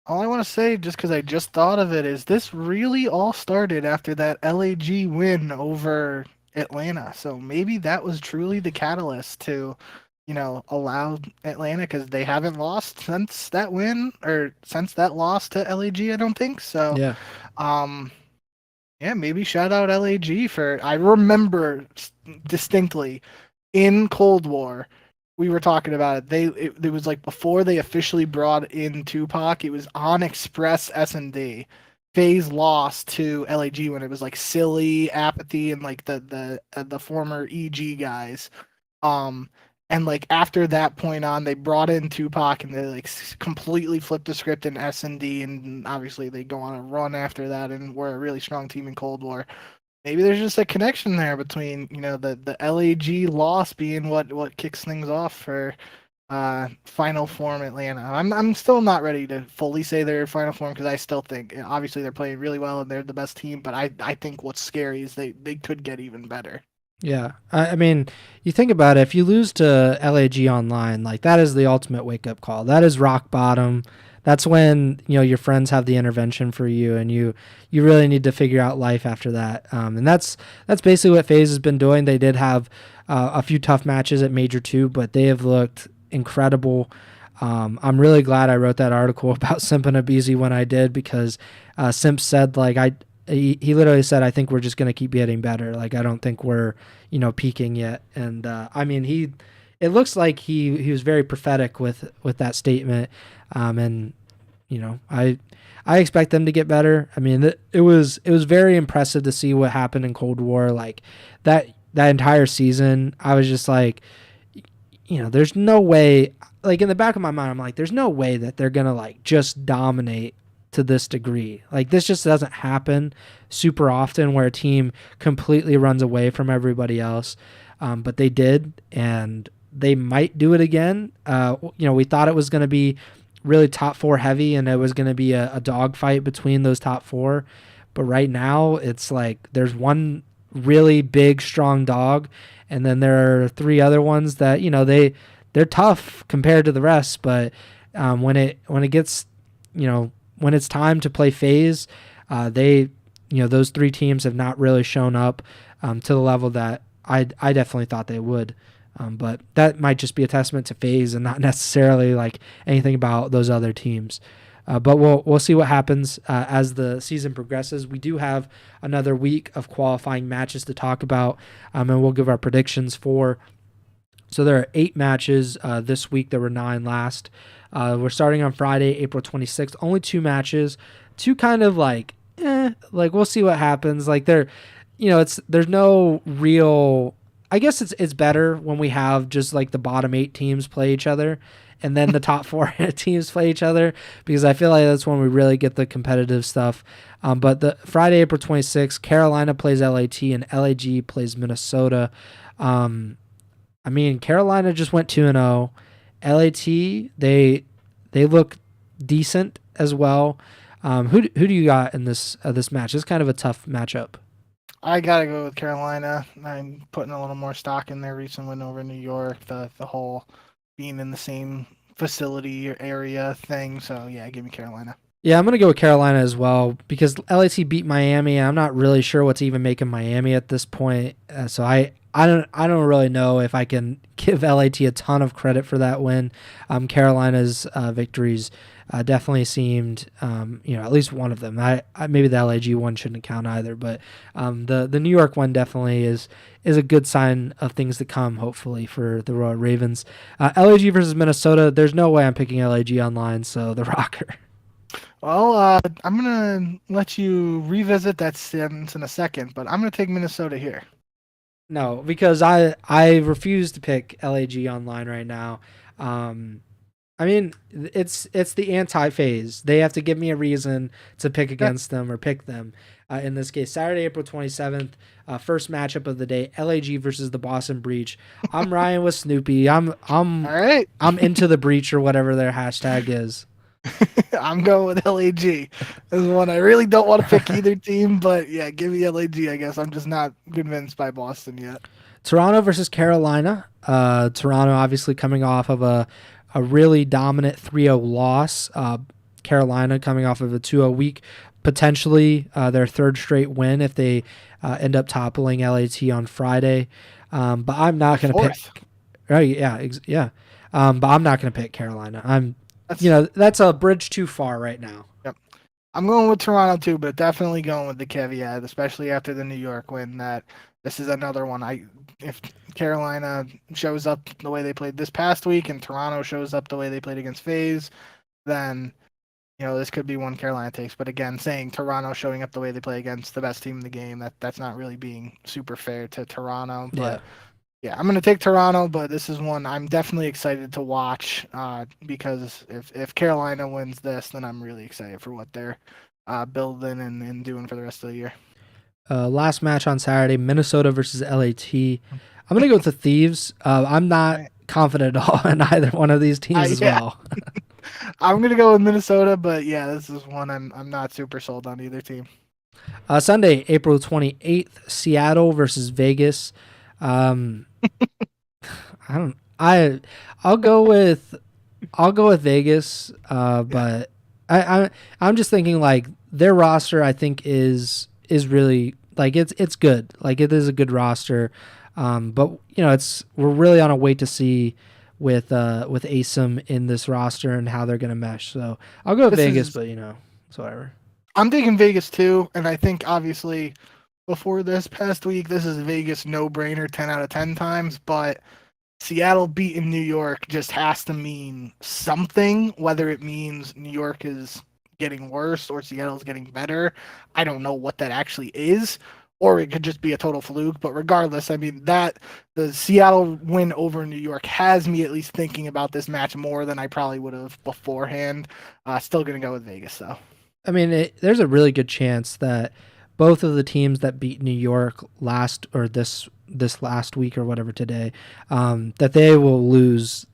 All I want to say, just because I just thought of it, is this really all started after that LAG win over Atlanta. So maybe that was truly the catalyst to, allow Atlanta, because they haven't lost since that win or since that loss to LAG, I don't think. So, Yeah. Yeah, maybe shout out LAG for, I remember distinctly in Cold War, we were talking about it. It was like before they officially brought in Tupac, it was on Express S&D. FaZe lost to LAG when it was like Silly, Apathy, and like the former EG guys. Um, and like after that point on, they brought in Tupac and they like completely flipped the script in S&D, and obviously they go on a run after that and were a really strong team in Cold War. Maybe there's just a connection there between the LAG loss being what kicks things off for Final Form Atlanta. I'm still not ready to fully say they're Final Form because I still think obviously they're playing really well and they're the best team, but I think what's scary is they could get even better. Yeah, I mean, you think about it. If you lose to LAG online, like that is the ultimate wake up call. That is rock bottom. That's when your friends have the intervention for you, and you really need to figure out life after that. And that's basically what FaZe has been doing. They did have a few tough matches at Major 2, but they have looked incredible. I'm really glad I wrote that article about Simp and Abizi when I did, because Simp said he literally said, I think we're just going to keep getting better. Like, I don't think we're, peaking yet. And I mean, it looks like he was very prophetic with that statement. And I expect them to get better. I mean, it was very impressive to see what happened in Cold War. Like that entire season, I was just like, there's no way, like in the back of my mind, I'm like, there's no way that they're going to like just dominate to this degree. Like this just doesn't happen super often where a team completely runs away from everybody else. But they did, and they might do it again. We thought it was going to be really top four heavy and it was going to be a dogfight between those top four. But right now it's like there's one really big, strong dog, and then there are three other ones that, they're tough compared to the rest. But when it gets, when it's time to play FaZe, those three teams have not really shown up to the level that I definitely thought they would. But that might just be a testament to FaZe and not necessarily like anything about those other teams. But we'll see what happens as the season progresses. We do have another week of qualifying matches to talk about, and we'll give our predictions for. So there are 8 matches this week. There were 9 last. We're starting on Friday, April 26th. Only 2 matches. 2 kind of like we'll see what happens. Like there's no real. I guess it's better when we have just like the bottom 8 teams play each other, and then the top 4 teams play each other, because I feel like that's when we really get the competitive stuff. But the Friday, April 26th, Carolina plays LAT and LAG plays Minnesota. I mean, Carolina just went 2-0. LAT, they look decent as well. Who do you got in this match? It's kind of a tough matchup. I gotta go with Carolina. I'm putting a little more stock in their recent win over New York. The whole being in the same facility or area thing. So yeah, give me Carolina. Yeah, I'm gonna go with Carolina as well, because LAT beat Miami, and I'm not really sure what's even making Miami at this point. So I don't really know if I can give LAT a ton of credit for that win. Carolina's victories definitely seemed, at least one of them. Maybe the LAG one shouldn't count either, but the New York one definitely is a good sign of things to come, hopefully, for the Royal Ravens. LAG versus Minnesota, there's no way I'm picking LAG online, so the Rocker. Well, I'm going to let you revisit that sentence in a second, but I'm going to take Minnesota here. No, because I refuse to pick LAG online right now. I mean, it's the anti-FaZe. They have to give me a reason to pick against them or pick them. In this case, Saturday, April 27th, first matchup of the day, LAG versus the Boston Breach. I'm Ryan with Snoopy. I'm All right. I'm into the Breach, or whatever their hashtag is. I'm going with LAG. This is one I really don't want to pick either team, but yeah, give me LAG, I guess. I'm just not convinced by Boston yet. Toronto versus Carolina. Toronto obviously coming off of a really dominant 3-0 loss. Carolina coming off of a 2-0 week. Potentially their third straight win if they end up toppling LAT on Friday. But I'm not going to pick. Right? Yeah. But I'm not going to pick Carolina. That's a bridge too far right now. Yep. I'm going with Toronto too, but definitely going with the caveat, especially after the New York win, that this is another one. If Carolina shows up the way they played this past week and Toronto shows up the way they played against FaZe, then this could be one Carolina takes. But again, saying Toronto showing up the way they play against the best team in the game, that's not really being super fair to Toronto. But yeah, I'm going to take Toronto, but this is one I'm definitely excited to watch because if Carolina wins this, then I'm really excited for what they're building and doing for the rest of the year. Last match on Saturday, Minnesota versus LAT. I'm going to go with the Thieves. I'm not confident at all in either one of these teams as well. I'm going to go with Minnesota, but yeah, this is one I'm not super sold on either team. Sunday, April 28th, Seattle versus Vegas. I'll go with Vegas, but I'm just thinking like their roster I think is really like it's good. Like it is a good roster. But we're really on a wait to see with ASIM in this roster and how they're gonna mesh. So I'll go with Vegas, but it's whatever. I'm taking Vegas too, and I think obviously before this past week, this is Vegas no-brainer 10 out of 10 times, but Seattle beating New York just has to mean something, whether it means New York is getting worse or Seattle's getting better. I don't know what that actually is, or it could just be a total fluke, but regardless, I mean, the Seattle win over New York has me at least thinking about this match more than I probably would have beforehand. Still going to go with Vegas, though. I mean, there's a really good chance that both of the teams that beat New York this last week or whatever today, that they will lose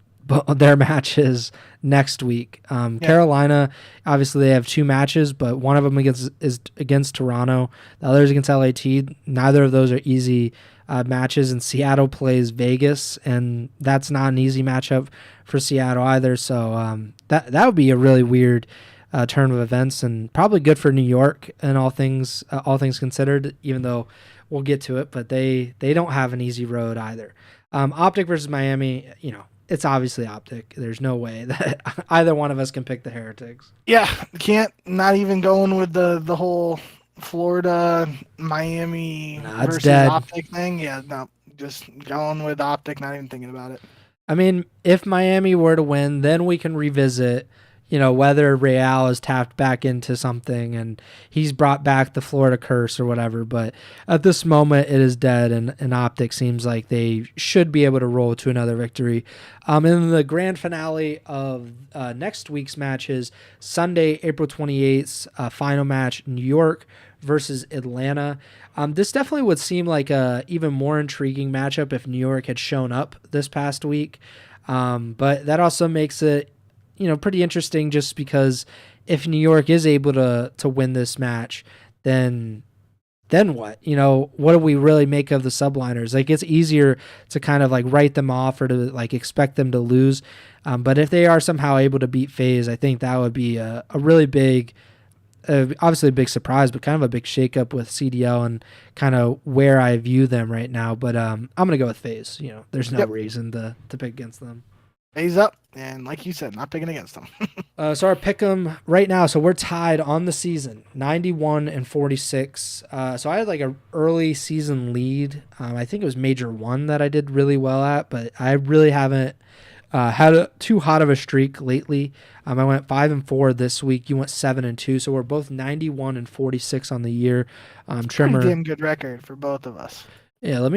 their matches next week. Carolina, obviously they have two matches, but one of them is against Toronto. The other is against LAT. Neither of those are easy matches, and Seattle plays Vegas, and that's not an easy matchup for Seattle either. So that would be a really weird turn of events, and probably good for New York and all things considered, even though we'll get to it, but they don't have an easy road either. Optic versus Miami, it's obviously Optic. There's no way that either one of us can pick the Heretics. Yeah, can't, not even going with the whole Florida Miami versus dead. Optic thing. Yeah, no, just going with Optic, not even thinking about it. I mean, if Miami were to win, then we can revisit whether Real is tapped back into something and he's brought back the Florida curse or whatever. But at this moment, it is dead, and Optic seems like they should be able to roll to another victory. In the grand finale of next week's matches, Sunday, April 28th, final match, New York versus Atlanta. This definitely would seem like a even more intriguing matchup if New York had shown up this past week. But that also makes it pretty interesting, just because if New York is able to win this match, then what? What do we really make of the subliners? Like, it's easier to kind of like write them off or to like expect them to lose. But if they are somehow able to beat FaZe, I think that would be a really big, obviously a big surprise, but kind of a big shakeup with CDL and kind of where I view them right now. But I'm going to go with FaZe. There's no reason to pick against them. FaZe up, and like you said, not picking against them. So our pick 'em right now. So we're tied on the season, 91 and 46. So I had like an early season lead. I think it was Major 1 that I did really well at, but I really haven't had too hot of a streak lately. I went 5-4 this week. You went 7-2. So we're both 91 and 46 on the year. Trimmer, pretty damn good record for both of us. Yeah.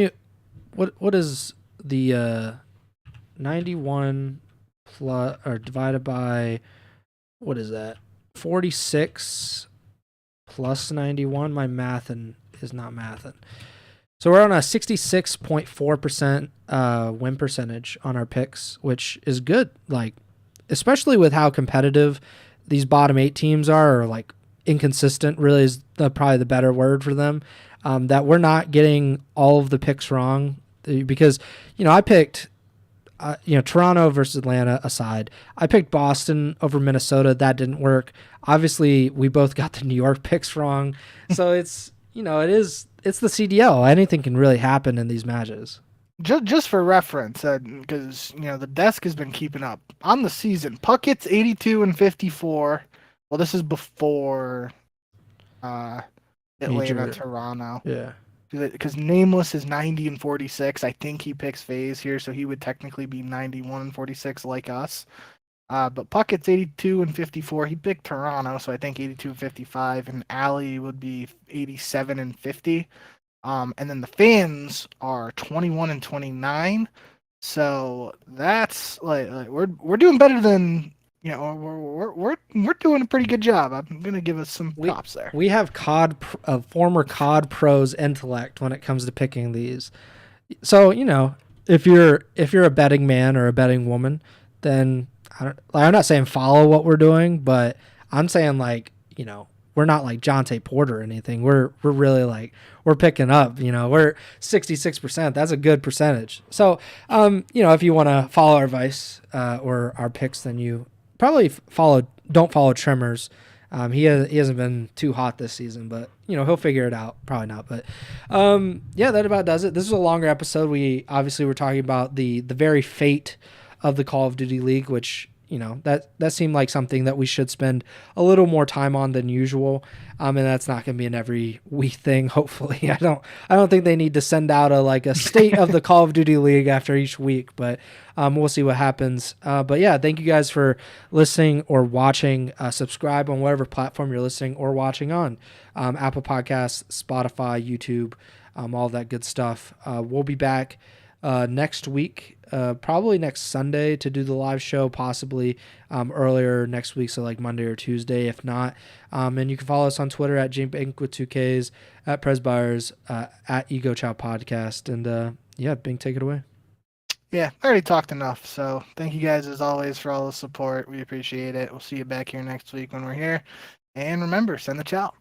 What is the 91 plus or divided by, what is that? 46 plus 91. My math is not mathing. So we're on a 66.4% win percentage on our picks, which is good. Like, especially with how competitive these bottom 8 teams are, or like inconsistent really is probably the better word for them. That we're not getting all of the picks wrong, because I picked Toronto versus Atlanta aside, I picked Boston over Minnesota. That didn't work. Obviously, we both got the New York picks wrong. So it's the CDL. Anything can really happen in these matches. Just for reference, because the desk has been keeping up on the season. Puckett's 82 and 54, Well, this is before uh, Atlanta, Major. Toronto. Yeah. Because Nameless is 90 and 46. I think he picks FAZE here, so he would technically be 91 and 46 like us. But Puckett's 82 and 54. He picked Toronto, so I think 82 and 55. And Alley would be 87 and 50. And then the fans are 21 and 29. So that's like we're doing better than we're doing a pretty good job. I'm gonna give us some props there. We have former COD pros intellect when it comes to picking these. So if you're a betting man or a betting woman, then I'm not saying follow what we're doing, but I'm saying we're not like Jonte Porter or anything. We're really we're picking up. We're 66%. That's a good percentage. So if you want to follow our advice or our picks, then you probably don't follow Tremors. He hasn't been too hot this season, but he'll figure it out. Probably not, but that about does it. This is a longer episode. We obviously were talking about the very fate of the Call of Duty League, which that seemed like something that we should spend a little more time on than usual. And that's not going to be an every week thing. Hopefully, I don't think they need to send out a state of the Call of Duty League after each week, but we'll see what happens. But yeah, thank you guys for listening or watching. Subscribe on whatever platform you're listening or watching on. Apple Podcasts, Spotify, YouTube, all that good stuff. We'll be back next week, probably next Sunday to do the live show, possibly earlier next week, so like Monday or Tuesday, if not. And you can follow us on Twitter at Bink with 2Ks, at Preston Byers, at Ego Chall Podcast, and Bink, take it away. Yeah, I already talked enough, so thank you guys as always for all the support. We appreciate it. We'll see you back here next week when we're here. And remember, send the chow.